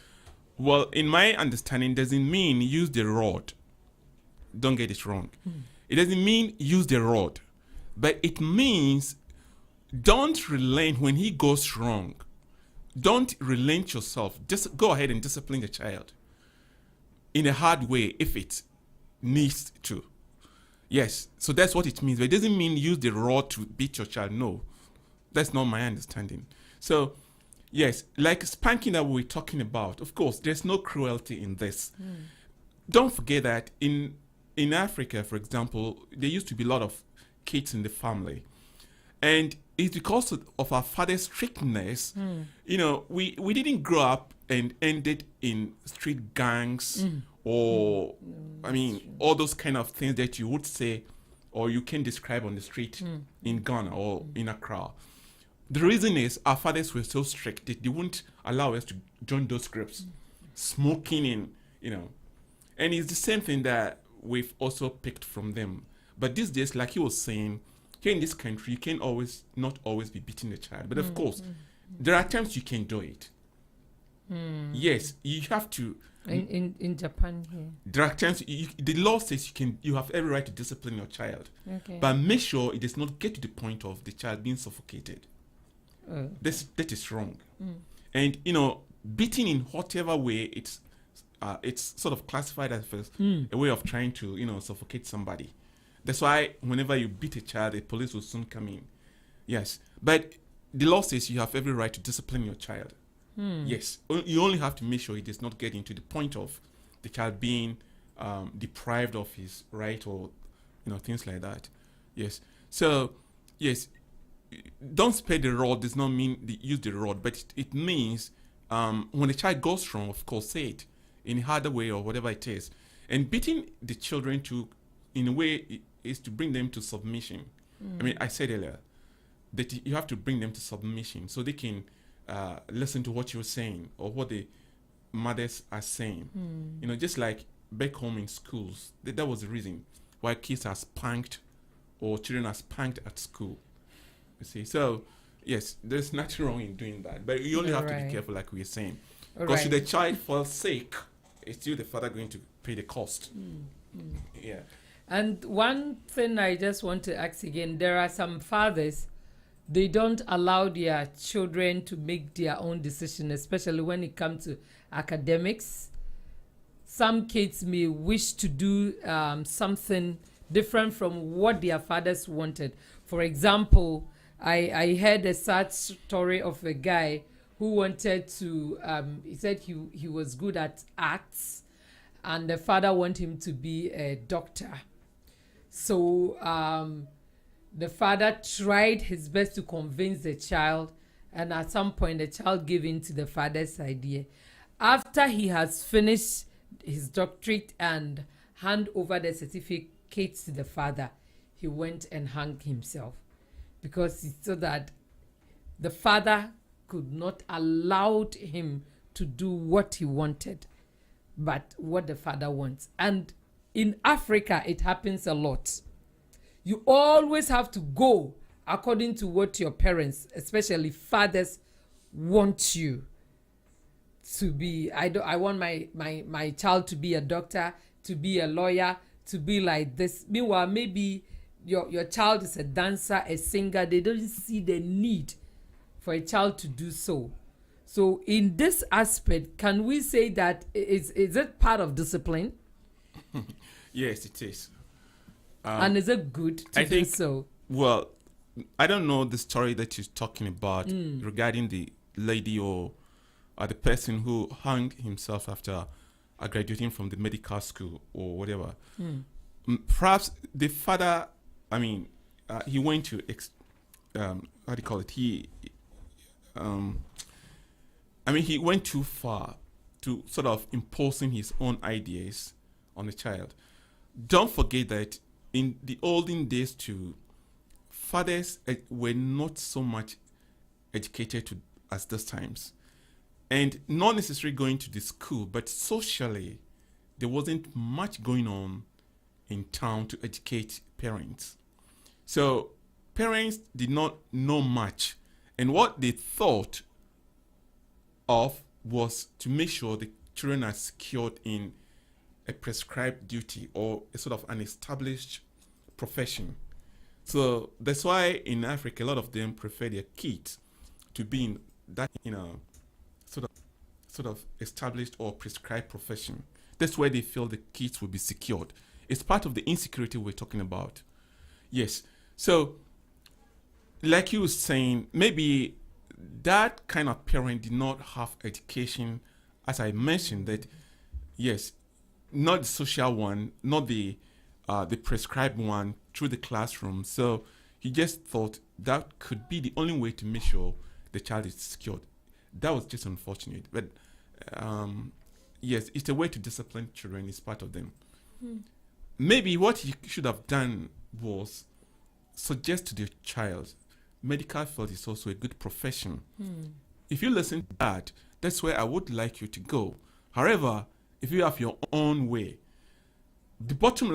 Well, in my understanding, doesn't mean use the rod. Don't get it wrong. It doesn't mean use the rod, but it means don't relent when he goes wrong. Don't relent yourself. Just go ahead and discipline the child in a hard way if it needs to. Yes, so that's what it means. But it doesn't mean use the rod to beat your child. No, that's not my understanding. So, yes, like spanking that we're talking about, of course, there's no cruelty in this. Don't forget that in Africa, for example, there used to be a lot of kids in the family. And it's because of our father's strictness, we didn't grow up and ended in street gangs or, all those kind of things that you would say or you can describe on the street in Ghana or in Accra. The reason is our fathers were so strict that they wouldn't allow us to join those groups, smoking and, and it's the same thing that we've also picked from them. But these days, like he was saying, here in this country, you can not always be beating the child. But of course, there are times you can do it. Yes, you have to. In Japan here. There are times the law says you have every right to discipline your child, but make sure it does not get to the point of the child being suffocated. That is wrong. And beating in whatever way it's sort of classified as a way of trying to suffocate somebody. That's why whenever you beat a child, the police will soon come in. Yes, but the law says you have every right to discipline your child. Yes, you only have to make sure it does not get into the point of the child being deprived of his right or things like that. Yes, so yes, don't spare the rod does not mean use the rod, but it means when the child goes wrong, of course, say it in a harder way or whatever it is. And beating the children in a way is to bring them to submission. I said earlier that you have to bring them to submission so they can listen to what you're saying or what the mothers are saying. Just like back home in schools, that was the reason why kids are spanked or children are spanked at school. You see, so yes, there's nothing wrong in doing that, but you only have to be careful, like we were saying, because should the child fall sick, it's still the father going to pay the cost. Yeah. And one thing I just want to ask again, there are some fathers, they don't allow their children to make their own decision, especially when it comes to academics. Some kids may wish to do something different from what their fathers wanted. For example, I heard a sad story of a guy who wanted to, he said he was good at arts, and the father wanted him to be a doctor. So the father tried his best to convince the child, and at some point the child gave in to the father's idea. After he has finished his doctorate and hand over the certificate to the father, he went and hung himself because he saw that the father could not allow him to do what he wanted, but what the father wants. And in Africa, it happens a lot. You always have to go according to what your parents, especially fathers, want you to be. I want my child to be a doctor, to be a lawyer, to be like this. Meanwhile, maybe your child is a dancer, a singer. They don't see the need for a child to do so. So in this aspect, can we say that is it part of discipline? Yes, it is. And is it good to do so? Well, I don't know the story that you're talking about regarding the lady or the person who hung himself after graduating from the medical school or whatever. Perhaps the father, he went to, how do you call it? He went too far to sort of imposing his own ideas on the child. Don't forget that in the olden days too, fathers were not so much educated as those times, and not necessarily going to the school, but socially there wasn't much going on in town to educate parents. So parents did not know much, and what they thought of was to make sure the children are secured in a prescribed duty or a sort of an established profession. So that's why in Africa a lot of them prefer their kids to be in that sort of established or prescribed profession. That's where they feel the kids will be secured. It's part of the insecurity we're talking about. Yes. So like you were saying, maybe that kind of parent did not have education, as I mentioned, that yes, not the social one, not the prescribed one through the classroom. So he just thought that could be the only way to make sure the child is secured. That was just unfortunate, but yes, it's a way to discipline children. It's part of them. Maybe what he should have done was suggest to the child medical field is also a good profession. If you listen to that, that's where I would like you to go. However, if you have your own way, the bottom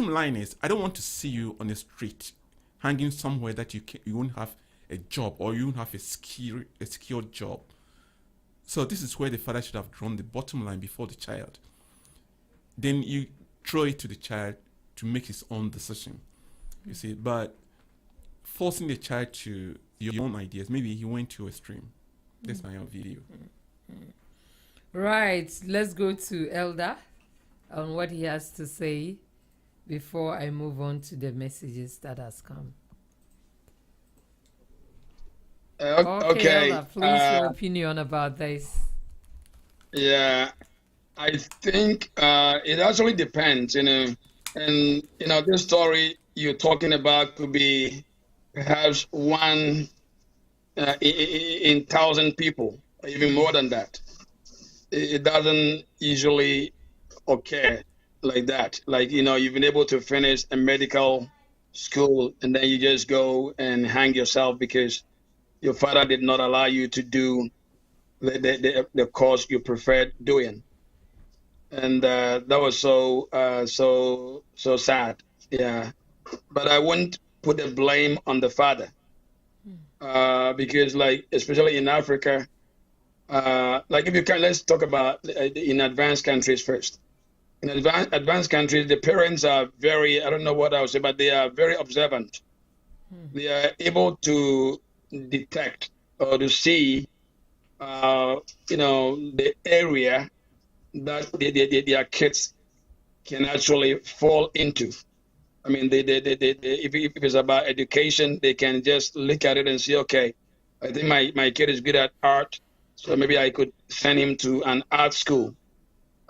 line is I don't want to see you on the street hanging somewhere that you won't have a job or you won't have a secured job. So this is where the father should have drawn the bottom line before the child. Then you throw it to the child to make his own decision. You see, but forcing the child to your own ideas, maybe he went to a extreme. That's my own video. Right, let's go to Elder on what he has to say before I move on to the messages that has come. Okay. Elder, please, your opinion about this. Yeah, I think it actually depends, and this story you're talking about could be perhaps one in 1,000 people, even more than that. It doesn't usually occur like that. Like, you've been able to finish a medical school and then you just go and hang yourself because your father did not allow you to do the course you preferred doing. And that was so sad. Yeah. But I wouldn't put the blame on the father because, like, especially in Africa, like if you can, let's talk about in advanced countries first. In advanced countries, the parents are very, I don't know what I would say, but they are very observant. They are able to detect or to see, the area that their kids can actually fall into. I mean, if it's about education, they can just look at it and say, okay, I think my kid is good at art, so maybe I could send him to an art school.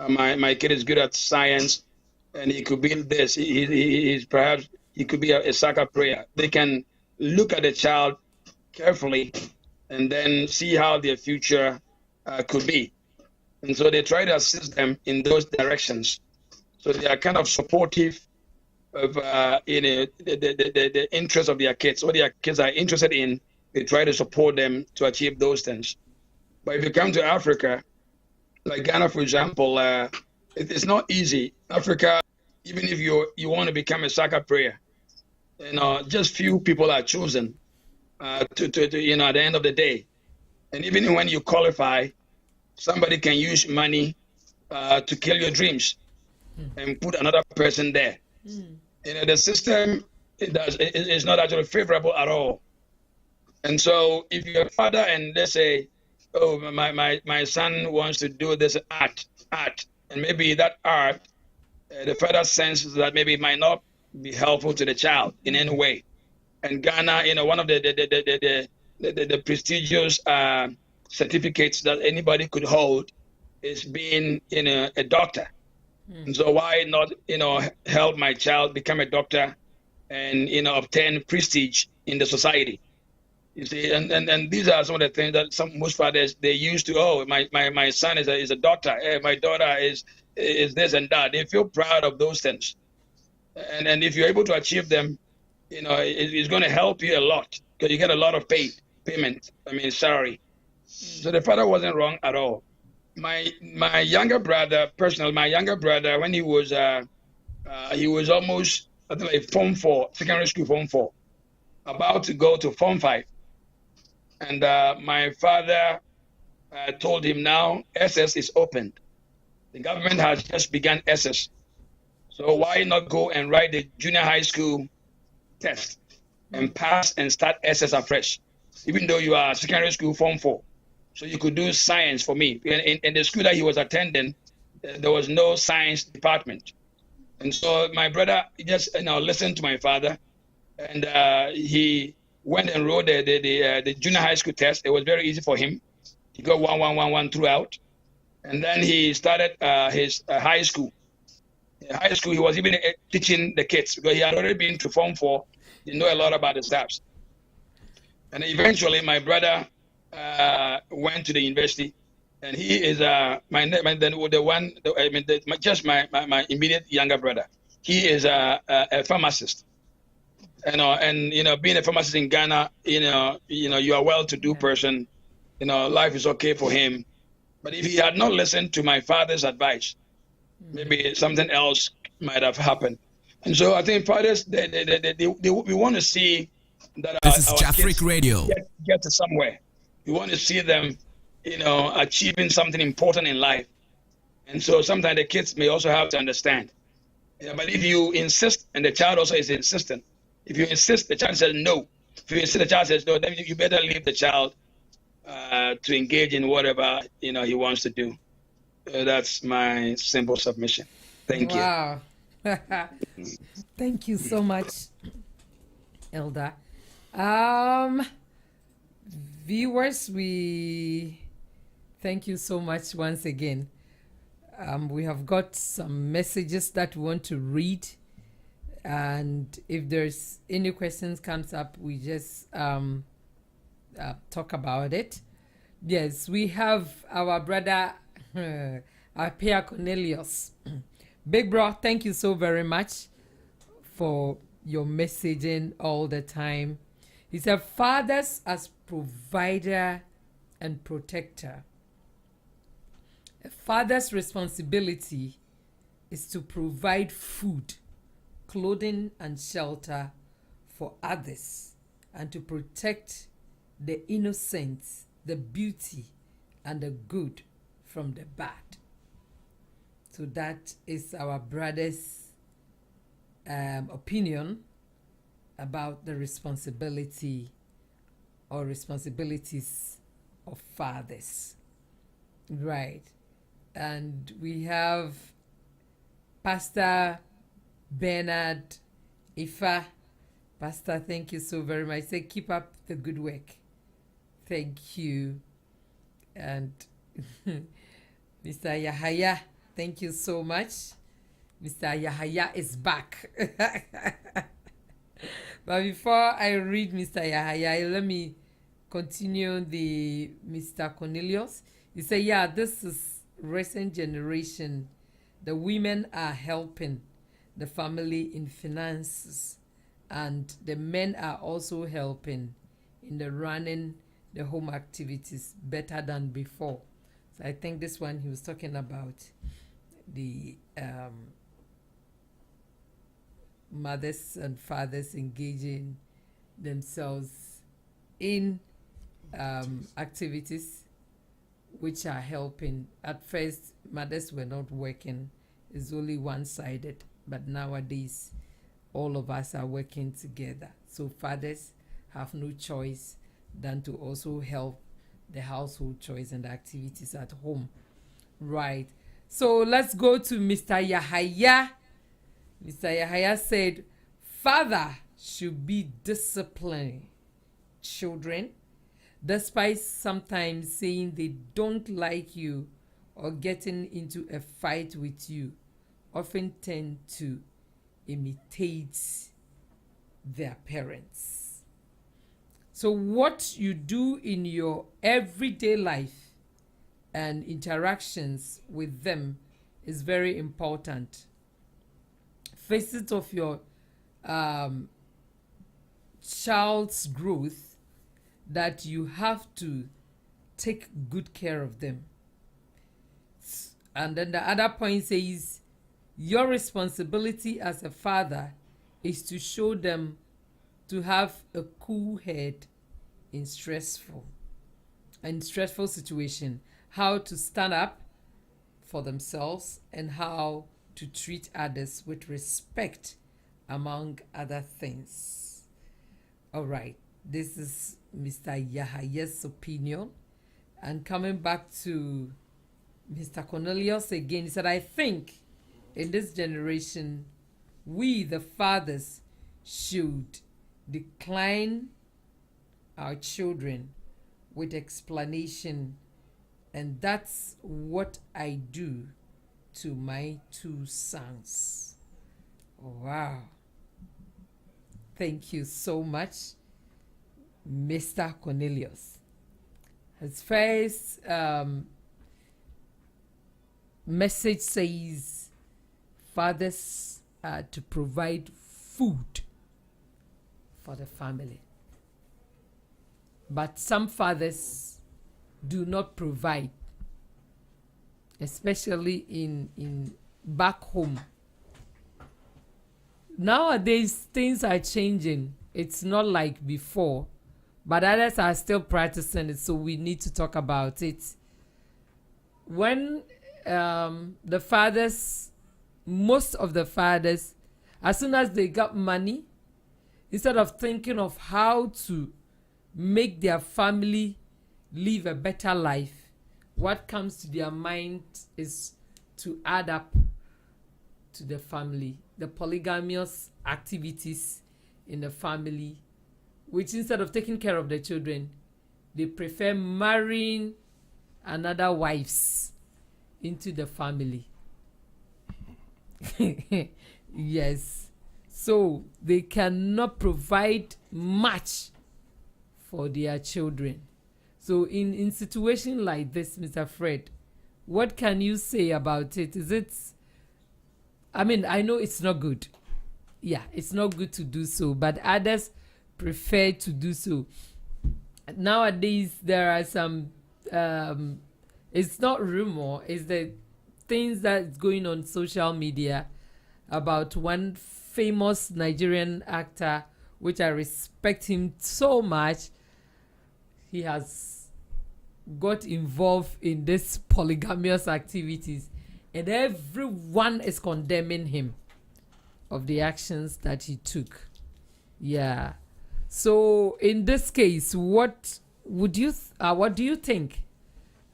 My kid is good at science, and he could be this. He could be a soccer player. They can look at the child carefully and then see how their future could be. And so they try to assist them in those directions. So they are kind of supportive of the interests of their kids. What their kids are interested in, they try to support them to achieve those things. But if you come to Africa, like Ghana, for example, it's not easy. Africa, even if you want to become a soccer player, just few people are chosen to at the end of the day. And even when you qualify, somebody can use money to kill your dreams and put another person there. The system is not actually favorable at all. And so if you're a father and they say, oh, my son wants to do this art, and maybe that art, the father senses that maybe it might not be helpful to the child in any way. And Ghana, one of the prestigious certificates that anybody could hold is being a doctor. And so why not help my child become a doctor and obtain prestige in the society? You see, and these are some of the things that most fathers they used to. Oh, my son is a doctor. My daughter is this and that. They feel proud of those things, and if you're able to achieve them, it's going to help you a lot because you get a lot of payment. I mean, salary. So the father wasn't wrong at all. My younger brother, personally, when he was almost I think like Form 4, secondary school Form 4, about to go to Form 5. And my father told him now SS is opened. The government has just begun SS. So why not go and write the junior high school test and pass and start SS afresh, even though you are secondary school Form 4. So you could do science for me. In the school that he was attending, there was no science department. And so my brother just listened to my father, and he went and wrote the junior high school test. It was very easy for him. He got 1 throughout. And then he started his high school. In high school, he was even teaching the kids because he had already been to Form 4. He knew a lot about the staffs. And eventually, my brother went to the university, and he is my immediate younger brother. He is a pharmacist. Being a pharmacist in Ghana, you are well-to-do person. Life is okay for him. But if he had not listened to my father's advice, maybe something else might have happened. And so I think fathers, we want to see that This is our Jafric kids Radio. get to somewhere. We want to see them, achieving something important in life. And so sometimes the kids may also have to understand. But if you insist, and the child also is insistent, if you insist, the child says no. If you insist, the child says no, then you better leave the child to engage in whatever he wants to do. That's my simple submission. Thank you. Wow. Thank you so much, Elder. Viewers, we thank you so much once again. We have got some messages that we want to read, and if there's any questions comes up, we just talk about it. Yes, we have our brother Apia Cornelius. Big bro, thank you so very much for your messaging all the time. He said, fathers as provider and protector. A father's responsibility is to provide food, clothing, and shelter for others, and to protect the innocent, the beauty, and the good from the bad. So that is our brother's opinion about the responsibility or responsibilities of fathers. Right. And we have Pastor Bernard Ifa. Pastor, thank you so very much. Say, keep up the good work. Thank you. And Mr. Yahaya, thank you so much. Mr. Yahaya is back. But before I read Mr. Yahaya, let me continue the Mr. Cornelius. He said, yeah, this is recent generation. The women are helping the family in finances, and the men are also helping in the running the home activities better than before. So I think this one he was talking about the mothers and fathers engaging themselves in activities which are helping. At first, mothers were not working. It's only one-sided. But nowadays, all of us are working together. So fathers have no choice than to also help the household chores and the activities at home. Right. So let's go to Mr. Yahaya. Mr. Yahaya said, father should be disciplining children, despite sometimes saying they don't like you or getting into a fight with you, often tend to imitate their parents. So what you do in your everyday life and interactions with them is very important. Facet of your child's growth, that you have to take good care of them. And then the other point says, your responsibility as a father is to show them to have a cool head in stressful situation, how to stand up for themselves and how to treat others with respect, among other things. All right, this is Mr. Yahaya's opinion. And coming back to Mr. Cornelius again, he said, I think in this generation, we, the fathers, should decline our children with explanation. And that's what I do to my 2 sons. Wow. Thank you so much, Mr. Cornelius. His first message says, fathers are to provide food for the family. But some fathers do not provide, especially in back home. Nowadays, things are changing. It's not like before, but others are still practicing it, so we need to talk about it. When the fathers, most of the fathers, as soon as they got money, instead of thinking of how to make their family live a better life, what comes to their mind is to add up to the family, the polygamous activities in the family, which instead of taking care of the children, they prefer marrying another wives into the family. Yes. So they cannot provide much for their children. So in situation like this, Mr. Fred, what can you say about it? Is it, I mean, I know it's not good. Yeah, it's not good to do so, but others prefer to do so. Nowadays, there are some, it's not rumor, it's the things that's going on social media about one famous Nigerian actor, which I respect him so much. He has got involved in this polygamous activities, and everyone is condemning him of the actions that he took. Yeah. So in this case, what do you think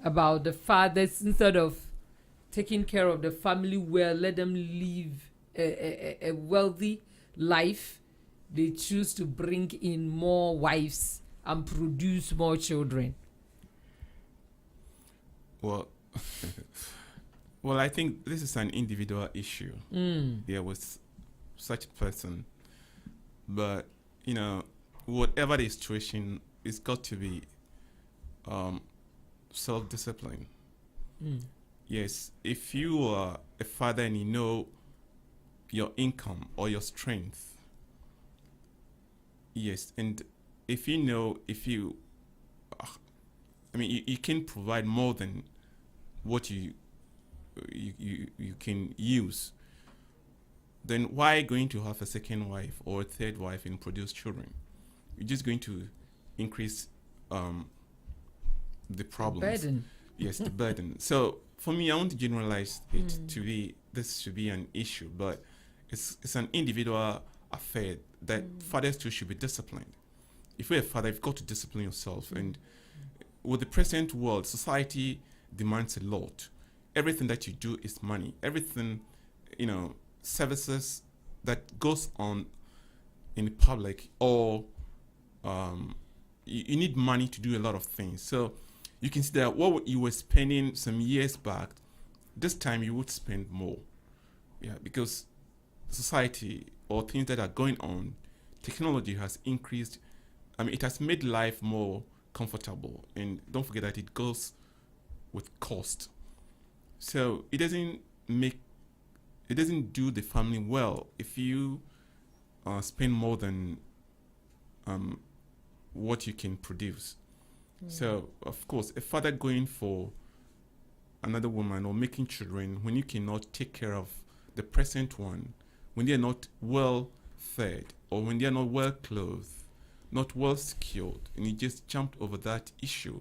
about the fathers, instead of taking care of the family well, let them live a wealthy life, they choose to bring in more wives and produce more children? Well, well, I think this is an individual issue. Yeah, with such a person. But, you know, whatever the situation, it's got to be self-discipline. Yes, if you are a father and you know your income or your strength, yes, and if you know, you can provide more than what you can use, then why going to have a second wife or a third wife and produce children? You're just going to increase the problems. Burden. Yes, the burden. So for me, I want to generalize it to be, this should be an issue, but it's an individual affair that fathers too should be disciplined. If you're a father, you've got to discipline yourself. And with the present world, society demands a lot. Everything that you do is money. Everything, services that goes on in the public, or you need money to do a lot of things. So you can see that what you were spending some years back, this time you would spend more. Yeah, because society or things that are going on, technology has increased I mean, it has made life more comfortable. And don't forget that it goes with cost. So it doesn't do the family well if you spend more than what you can produce. So, of course, a father going for another woman or making children when you cannot take care of the present one, when they're not well fed or when they're not well clothed, not well secured, and you just jumped over that issue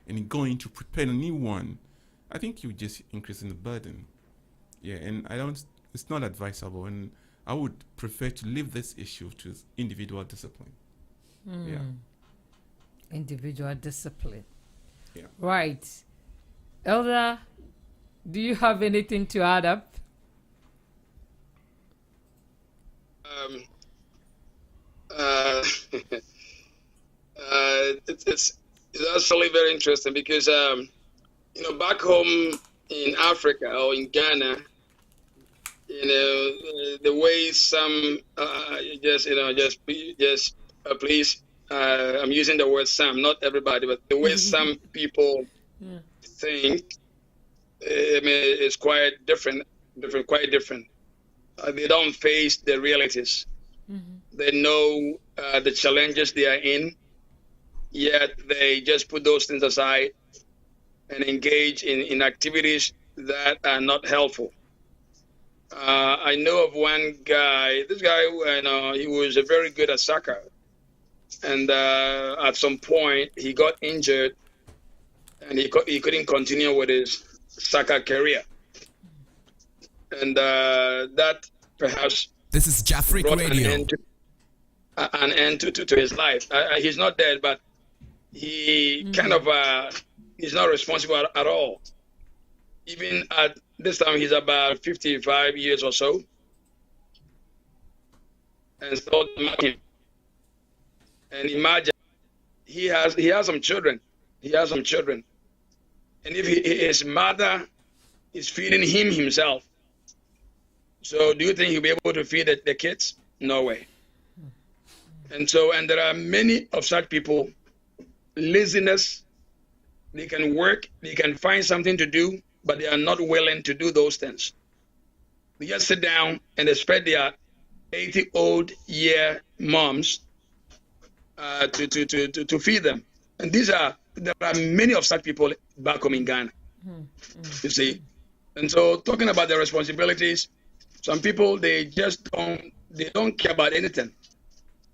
and you're going to prepare a new one, I think you're just increasing the burden. Yeah, and it's not advisable, and I would prefer to leave this issue to individual discipline. Yeah. Individual discipline. Yeah. Right. Elder, do you have anything to add up? It's actually very interesting because back home in Africa or in Ghana, the way some please, I'm using the word some, not everybody, but the way some people think, it's quite different. They don't face the realities. They know the challenges they are in, yet they just put those things aside and engage in activities that are not helpful. I know of one guy. This guy, he was very good at soccer, and at some point he got injured, and he couldn't continue with his soccer career, and that perhaps This is Jafric brought Radio. an end to his life. He's not dead, but he kind of he's not responsible at all. Even at this time, he's about 55 years or so. And so, and imagine he has some children. He has some children, and if his mother is feeding him himself, so do you think he'll be able to feed the kids? No way. And there are many of such people. Laziness. They can work. They can find something to do, but they are not willing to do those things. They just sit down and expect their 80-old-year moms to feed them. And there are many of such people back home in Ghana. You see, and so talking about the responsibilities, some people they don't care about anything.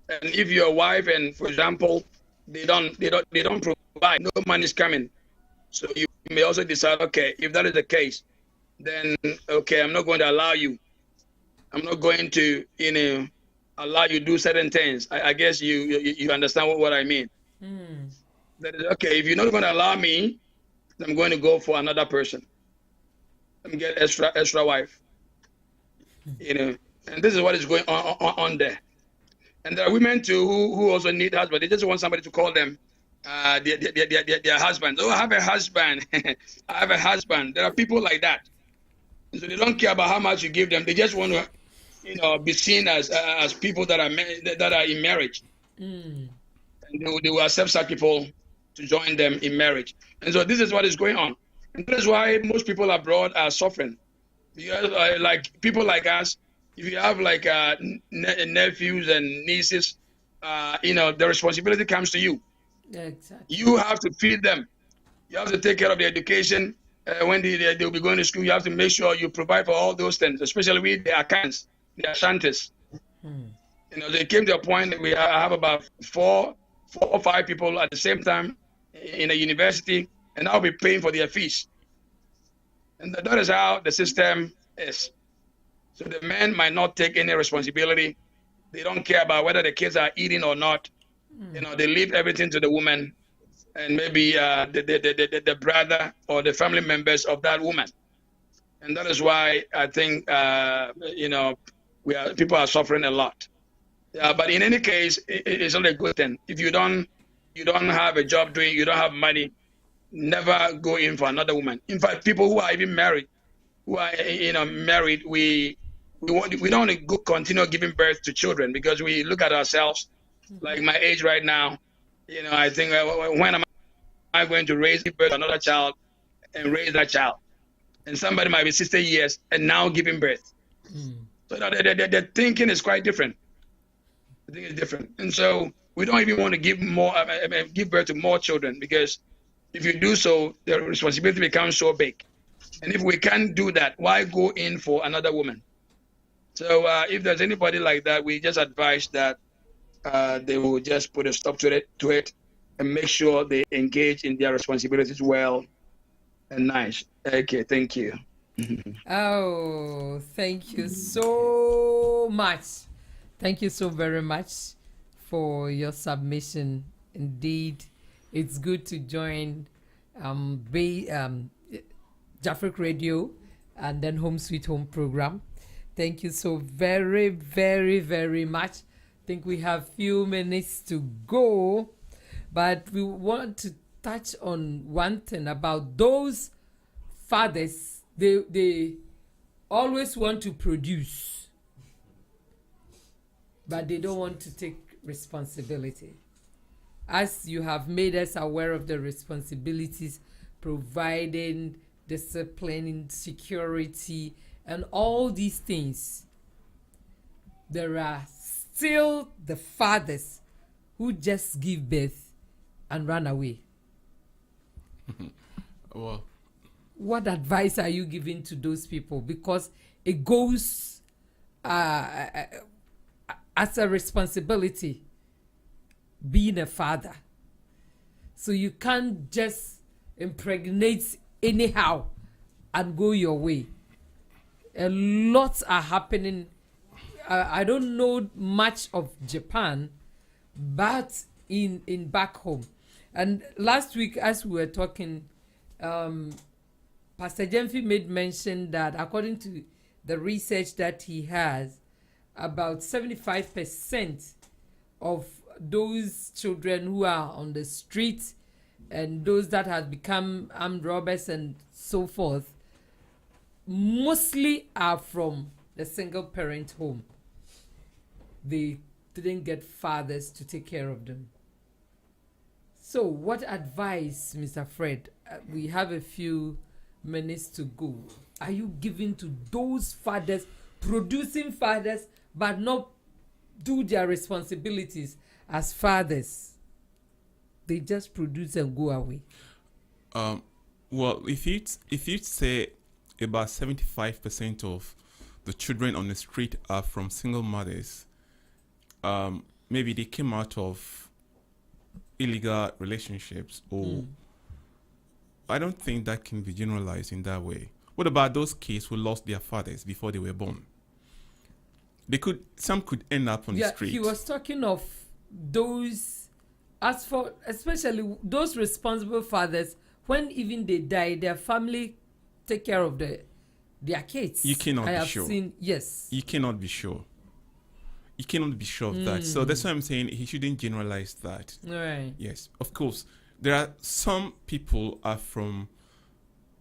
And if you're a wife, and for example, they don't provide, no money is coming. So you may also decide, okay, if that is the case, then okay, I'm not going to allow you. I'm not going to, allow you to do certain things. I guess you understand what I mean. That is, okay, if you're not going to allow me, I'm going to go for another person. Let me get extra wife. And this is what is going on there. And there are women too who also need husbands. They just want somebody to call them their husband. Oh, I have a husband. I have a husband. There are people like that. So they don't care about how much you give them. They just want to, be seen as people that are in marriage. And they will accept such people to join them in marriage. And so this is what is going on. And that's why most people abroad are suffering. Because like people like us, if you have like nephews and nieces, the responsibility comes to you. Exactly. You have to feed them. You have to take care of their education. When they'll be going to school, you have to make sure you provide for all those things, especially with the accounts, the Ashantis. They came to a point that I have about four or five people at the same time in a university, and I'll be paying for their fees. And that is how the system is. So the men might not take any responsibility. They don't care about whether the kids are eating or not. They leave everything to the woman and maybe the brother or the family members of that woman. And that is why I think, people are suffering a lot. But in any case, it's not a good thing. If you don't have a job doing, you don't have money, never go in for another woman. In fact, people who are even married, married, we don't want to continue giving birth to children because we look at ourselves, like my age right now, I think when am I going to raise birth to another child and raise that child? And somebody might be 60 years and now giving birth. So the thinking is quite different. The thing is different, and so we don't even want to give birth to more children, because if you do so, the responsibility becomes so big. And if we can't do that, why go in for another woman? So if there's anybody like that, we just advise that they will just put a stop to it and make sure they engage in their responsibilities well and nice. Okay, thank you. Oh, thank you so much. Thank you so very much for your submission. Indeed, it's good to join Jafric Radio and then Home Sweet Home program. Thank you so very, very, very much. I think we have few minutes to go, but we want to touch on one thing about those fathers. They always want to produce, but they don't want to take responsibility. As you have made us aware of the responsibilities, providing, disciplining, security, and all these things, there are still the fathers who just give birth and run away. Well, what advice are you giving to those people? Because it goes as a responsibility, being a father. So you can't just impregnate anyhow and go your way. A lot are happening. I don't know much of Japan, but in back home. And last week, as we were talking, Pastor Jemfi made mention that according to the research that he has, about 75% of those children who are on the street and those that have become armed robbers and so forth, mostly are from the single parent home. They didn't get fathers to take care of them. So what advice, Mr. Fred, we have a few minutes to go, are you giving to those fathers, producing fathers, but not do their responsibilities as fathers? They just produce and go away. Well, if you say about 75% of the children on the street are from single mothers, maybe they came out of illegal relationships, or I don't think that can be generalized in that way. What about those kids who lost their fathers before they were born? Some could end up on the street. He was talking of those, as for especially those responsible fathers, when even they die, their family take care of their kids. You cannot I be have sure. seen, yes. You cannot be sure. You cannot be sure of that. So that's why I'm saying he shouldn't generalize that. All right. Yes, of course. There are some people are from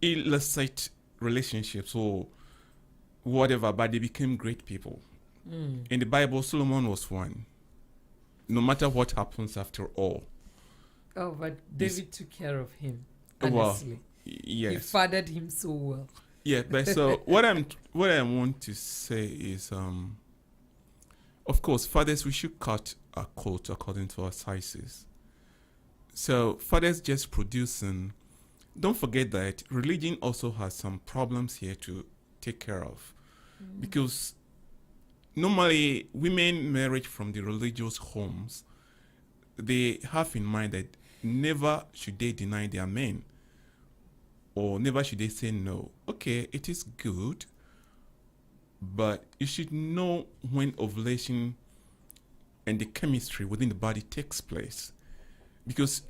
illicit relationships or whatever, but they became great people. In the Bible, Solomon was one. No matter what happens after all. Oh, but David took care of him. Well, Honestly, yes. he fathered him so well. Yeah, but so what I want to say is, of course, fathers, we should cut our coat according to our sizes. So fathers just producing. Don't forget that religion also has some problems here to take care of, because normally women married from the religious homes, they have in mind that never should they deny their men, or never should they say no. Okay, it is good, but you should know when ovulation and the chemistry within the body takes place, because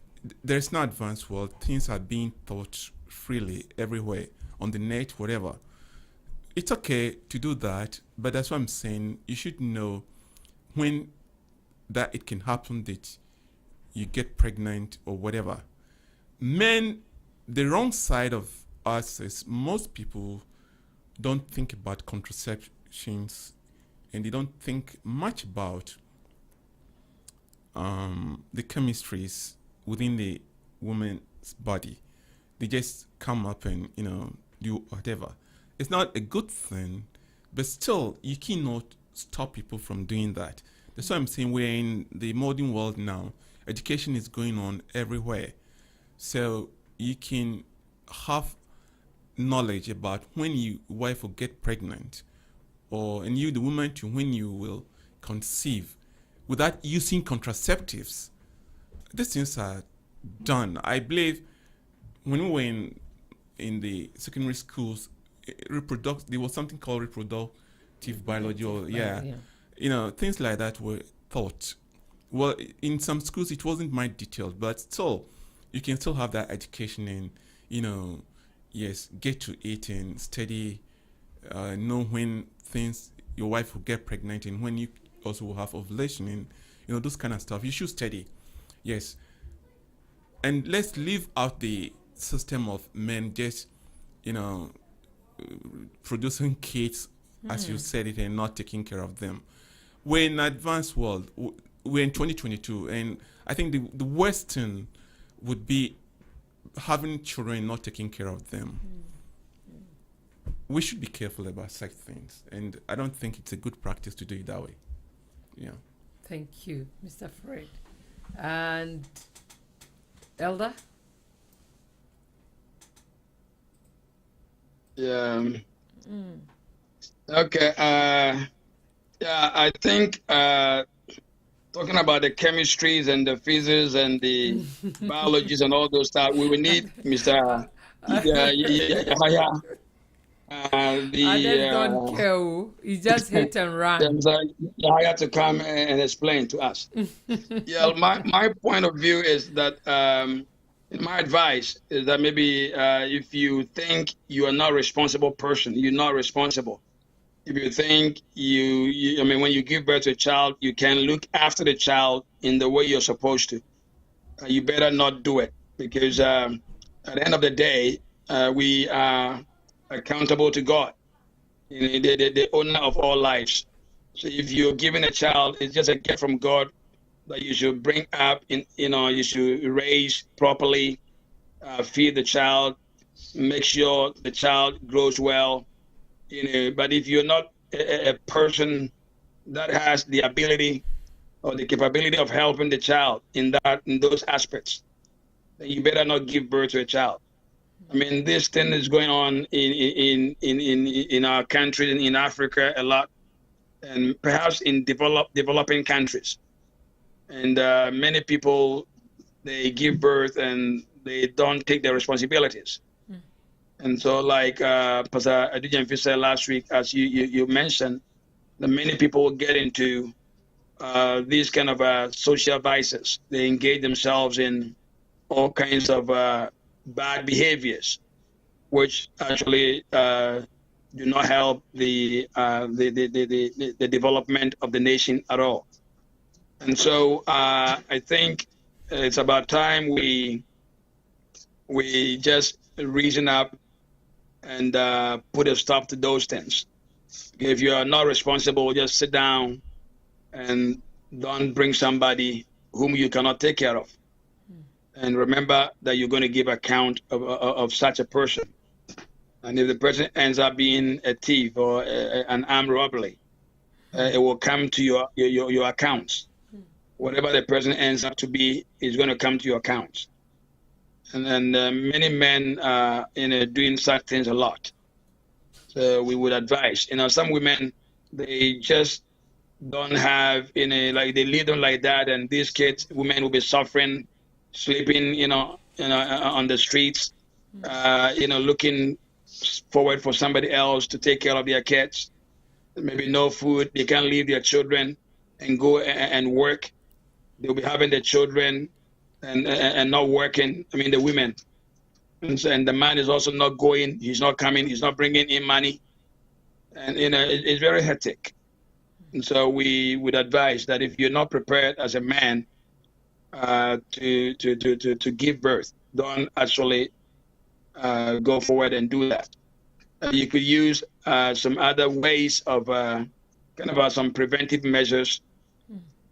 there's no advanced world. Things are being taught freely everywhere, on the net, whatever. It's okay to do that, but that's what I'm saying. You should know when that it can happen, that you get pregnant or whatever. Men, the wrong side of us is most people don't think about contraceptions, and they don't think much about the chemistries within the woman's body, they just come up and do whatever. It's not a good thing, but still you cannot stop people from doing that. That's why I'm saying we're in the modern world now. Education is going on everywhere, so you can have knowledge about when your wife will get pregnant, and you, the woman, to when you will conceive, without using contraceptives. These things are done. I believe when we were in the secondary schools, there was something called reproductive biology, or things like that were taught. Well, in some schools it wasn't my detailed, but still, you can still have that education and get to it and study, know when your wife will get pregnant and when you also will have ovulation and those kind of stuff. You should study, yes. And let's leave out the system of men just producing kids, as you said it, and not taking care of them. We're in an advanced world. We're in 2022, and I think the Western would be having children and not taking care of them. We should be careful about such things, and I don't think it's a good practice to do it that way. Yeah. Thank you, Mr. Fred. And Elder? Yeah. Okay. I think talking about the chemistries and the physics and the biologies and all those stuff, we will need Mr. Don't care. He just hit and run. Yahya to come and explain to us. My point of view is that my advice is that maybe if you think you are not a responsible person, you're not responsible. If you think when you give birth to a child, you can look after the child in the way you're supposed to, you better not do it, because at the end of the day, we are accountable to God, the owner of all lives. So if you're giving a child, it's just a gift from God that you should bring up, you should raise properly, feed the child, make sure the child grows well. But if you're not a person that has the ability or the capability of helping the child in those aspects, then you better not give birth to a child. I mean, this thing is going on in our country and in Africa a lot, and perhaps in developing countries. And many people, they give birth and they don't take their responsibilities. And so, like Pastor Adujamfi said last week, as you mentioned, that many people get into these kind of social vices. They engage themselves in all kinds of bad behaviors, which actually do not help the development of the nation at all. And so I think it's about time we just reason up and put a stop to those things. If you are not responsible, just sit down and don't bring somebody whom you cannot take care of. And remember that you're going to give account of such a person. And if the person ends up being a thief or an armed robbery, it will come to your accounts. Whatever the person ends up to be is going to come to your accounts. And then many men are doing such things a lot. So we would advise. Some women, they just don't have like they leave them like that, and these women will be suffering, sleeping on the streets, looking forward for somebody else to take care of their kids. Maybe no food, they can't leave their children and go and work. They'll be having their children and not working. I mean, the women. And the man is also not going, he's not coming, he's not bringing in money. And, it's very hectic. And so we would advise that if you're not prepared as a man to give birth, don't actually go forward and do that. You could use some other ways of some preventive measures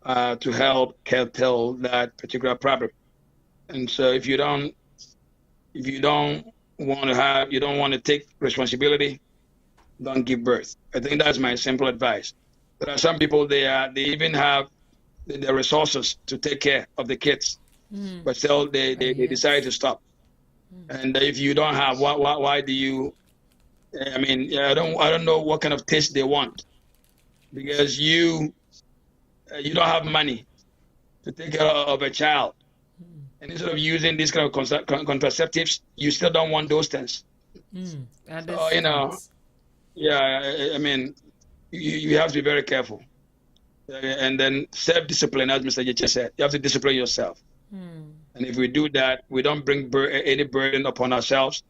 to help curtail that particular problem. And so if you don't want to take responsibility, don't give birth. I think that's my simple advice. There are some people they even have the resources to take care of the kids, but still they decide to stop. And if you don't have, why do you? I mean, I don't know what kind of taste they want, because you don't have money to take care of a child, and instead of using these kind of contraceptives, you still don't want those things. So, yeah, I mean, you have to be very careful, and then self-discipline, as Mr. Jeche said, you have to discipline yourself. And if we do that, we don't bring any burden upon ourselves.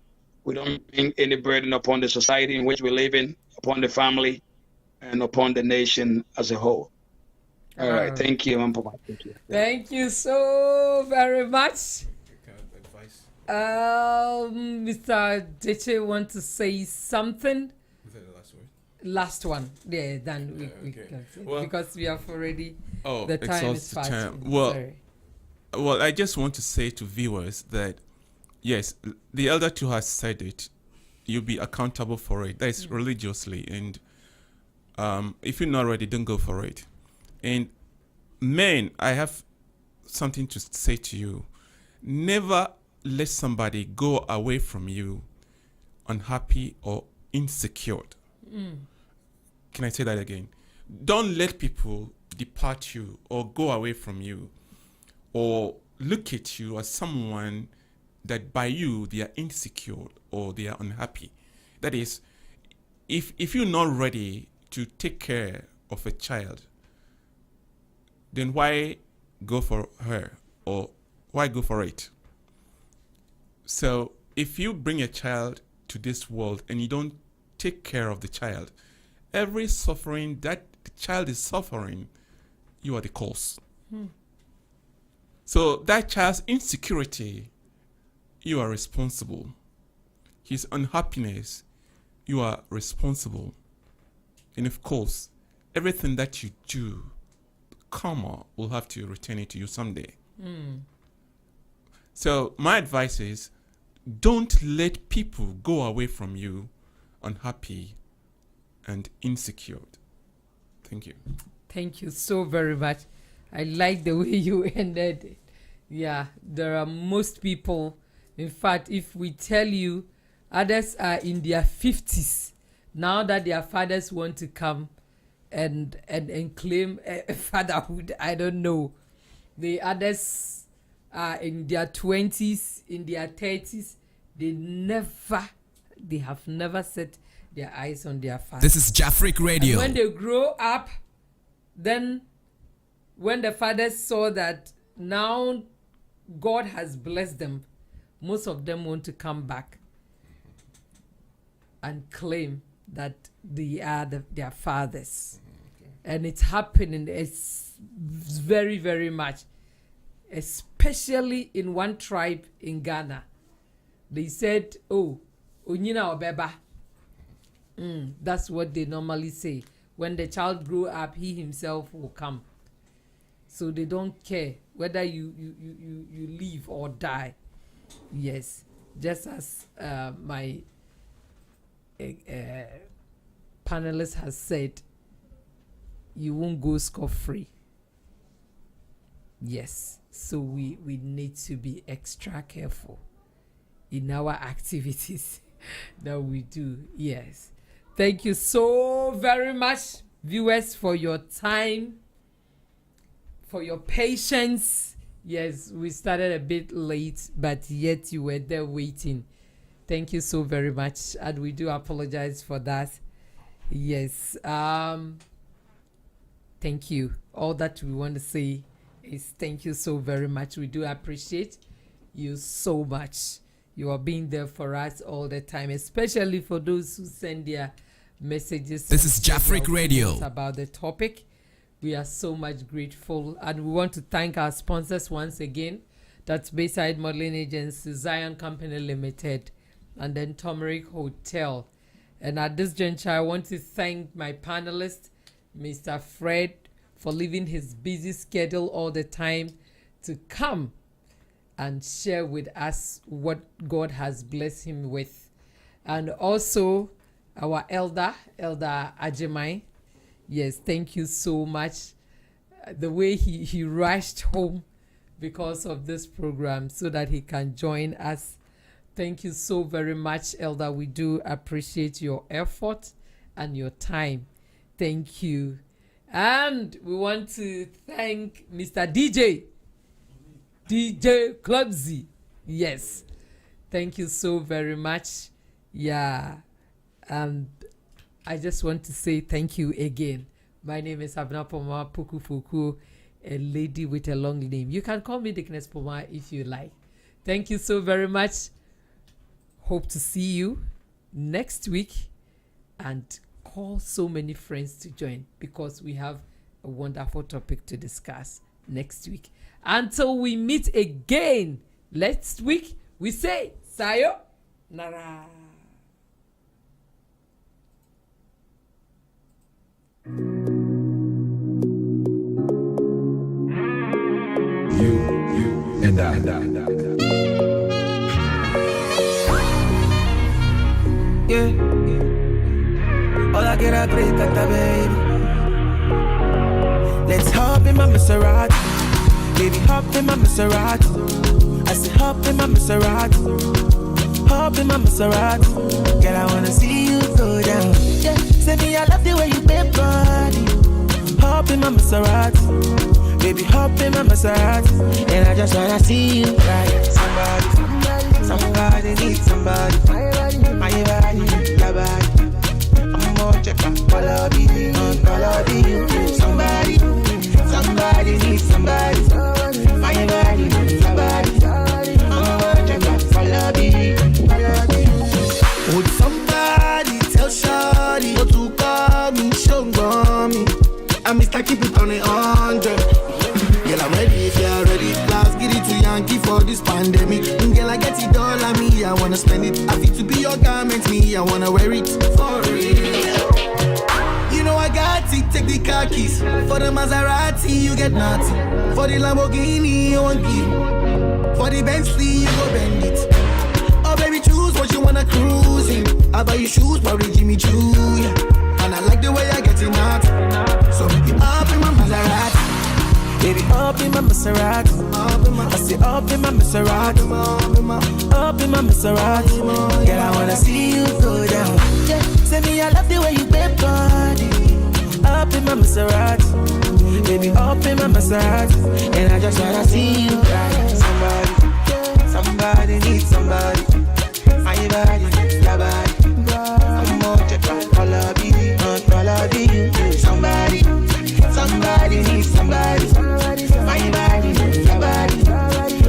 We don't bring any burden upon the society in which we live in, upon the family, and upon the nation as a whole. All right. Thank you, Mampoma. Thank you. Thank you so very much. Mr. Jeche want to say something? Is that the last word? Last one. Yeah, then we okay. can say, Well- because we have already, Oh, the time is exhaust the fast. time. Well, Sorry. Well, I just want to say to viewers that, yes, the elder too has said it. You'll be accountable for it. That is religiously. And if you're not ready, don't go for it. And men, I have something to say to you. Never let somebody go away from you unhappy or insecure. Can I say that again? Don't let people depart you or go away from you or look at you as someone that by you they are insecure or they are unhappy. That is, if you're not ready to take care of a child, then why go for her or why go for it? So if you bring a child to this world and you don't take care of the child, every suffering that the child is suffering, you are the cause. So that child's insecurity, you are responsible. His unhappiness, you are responsible. And of course, everything that you do, karma will have to return it to you someday. So my advice is, don't let people go away from you unhappy and insecure. Thank you. Thank you so very much. I like the way you ended it. Yeah, there are most people. In fact, if we tell you, others are in their 50s now that their fathers want to come and claim fatherhood. I don't know. The others are in their 20s, in their 30s. They have never set their eyes on their father. This is Jafric Radio. And when they grow up, then when the fathers saw that now God has blessed them, most of them want to come back and claim that they are their fathers. And it's happening. It's very, very much, especially in one tribe in Ghana. They said, oh, Onyina Obeba. That's what they normally say. When the child grew up, he himself will come. So they don't care whether you live or die. Yes, just as my panelist has said, you won't go scot-free. Yes, so we need to be extra careful in our activities that we do. Yes. Thank you so very much, viewers, for your time, for your patience. Yes, we started a bit late, but yet you were there waiting. Thank you so very much, and we do apologize for that. Yes. Thank you. All that we want to say is thank you so very much. We do appreciate you so much. You are being there for us all the time, especially for those who send their messages. This is Jafric Radio. About the topic. We are so much grateful, and we want to thank our sponsors once again. That's Bayside Modeling Agency, Zion Company Limited, and then Turmeric Hotel. And at this juncture, I want to thank my panelist, Mr. Fred, for leaving his busy schedule all the time to come and share with us what God has blessed him with. And also our Elder Ajimai. Yes, thank you so much. The way he rushed home because of this program so that he can join us. Thank you so very much, Elder. We do appreciate your effort and your time. Thank you. And we want to thank Mr. DJ Clubsy. Yes. Thank you so very much. Yeah. I just want to say thank you again. My name is Abna Poma Puku Fuku, a lady with a long name. You can call me Dickness Poma if you like. Thank you so very much. Hope to see you next week, and call so many friends to join because we have a wonderful topic to discuss next week. Until we meet again next week, we say sayonara. You and I. Yeah. All I get a break at the baby. Let's hop in my Maserati. Baby, hop in my Maserati. I said hop in my Maserati. Hop in my Maserati. Girl, I wanna see you go down. Yeah. Say me, I love the way you bend body. Hop in my Maserati. Baby, hop in my Maserati. And I just wanna see you right. Somebody needs somebody. My body, your body. I'm more check out. Follow me. Somebody needs somebody. My body, your body. I'm more check out. Follow me. Would somebody tell Shawty what to call me? Show me. I'm Mr. Keep it on 100. Girl, I'm ready if you're ready. Last get it to Yankee for this pandemic. Girl, I get it all on me. I wanna spend it. I feel to be your garment, me. I wanna wear it for real. You know I got it. Take the car keys. For the Maserati, you get nothing. For the Lamborghini, you won't give. For the Bentley, you go bend it. Oh, baby, choose what you wanna cruise in. I buy you shoes, probably Jimmy Choo. Yeah. And I like the way I get it out. So baby, up in my Maserati. Baby, up in my Maserati. I say up in my Maserati. Up in my Maserati. Girl, I wanna see you go down. Yeah. Say me, I love the way you bend body. Up in my Maserati. Baby, up in my Maserati. And I just wanna see you right. Somebody needs somebody. My body, your body. I'm more check out. Follow me. Somebody needs somebody. My body, your body.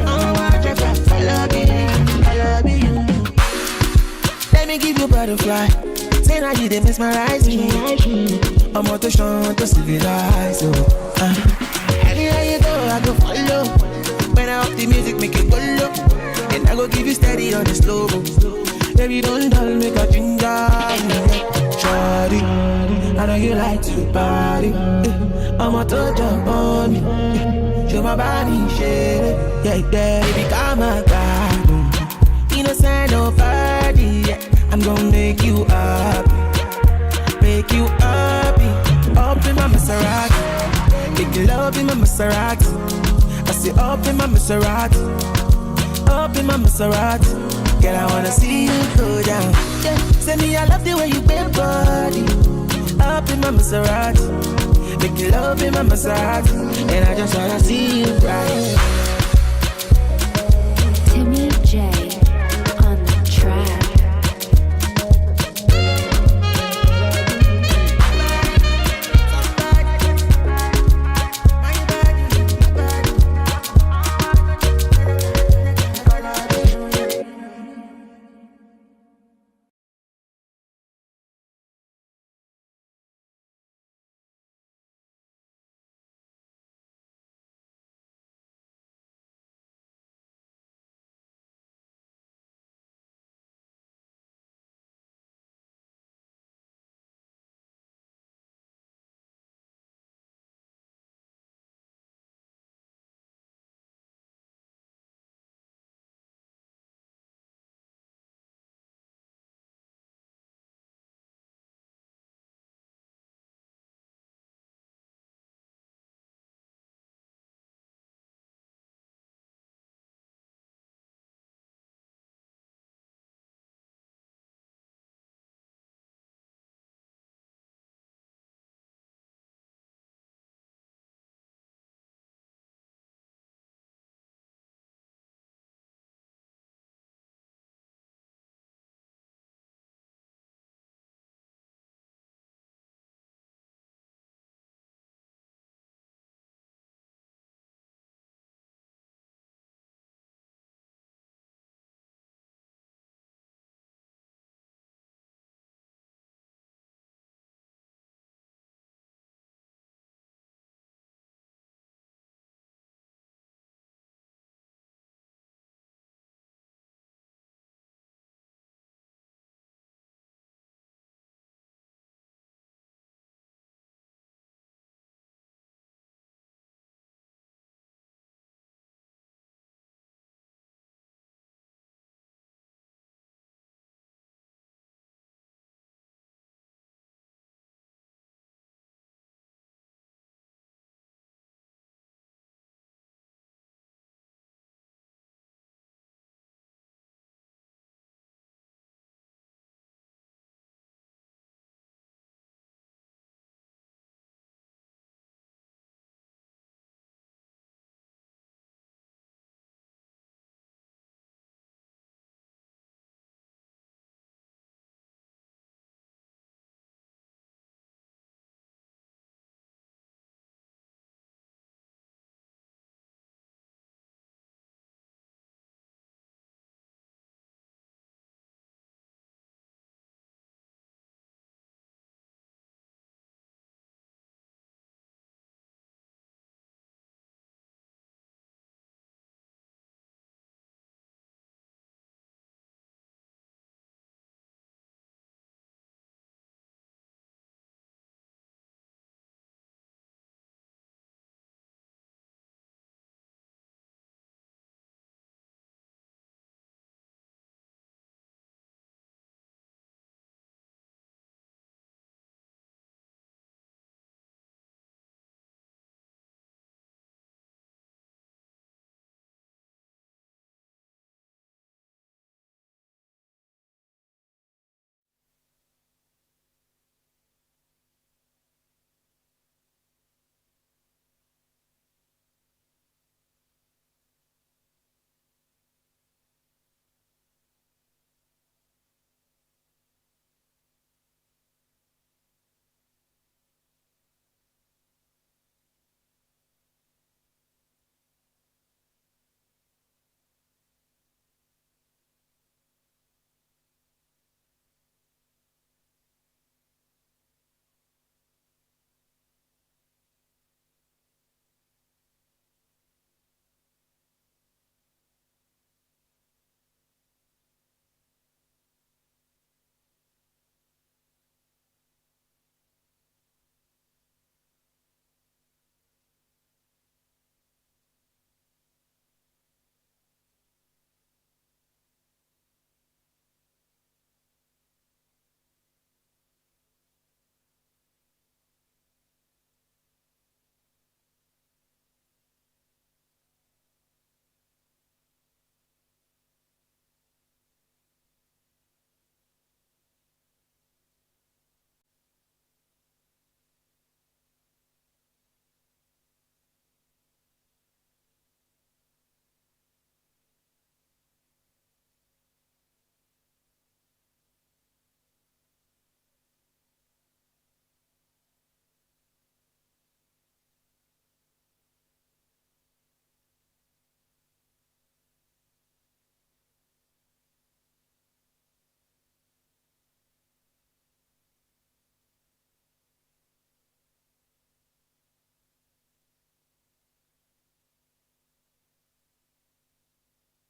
I'm more check out. Follow me. Let me give you butterfly. Say now you they mesmerize me. I'm on to show to civilize. Anywhere you go, I go follow. When I up the music, make it go low. And I go give you steady on the slow. Baby, don't dull, make a ginger. Shawty, I know you like to party. I'm a to jump on me. Show my body, shake it. Yeah, baby, come on, God. Innocent, no party. Yeah. I'm gonna make you happy. Up in my Maserati. Make you love in my Maserati. I say up in my Maserati. Up in my Maserati. Girl, I wanna see you go down. Yeah. Say me, I love the way you bend body. Up in my Maserati. Make you love in my Maserati. And I just wanna see you right.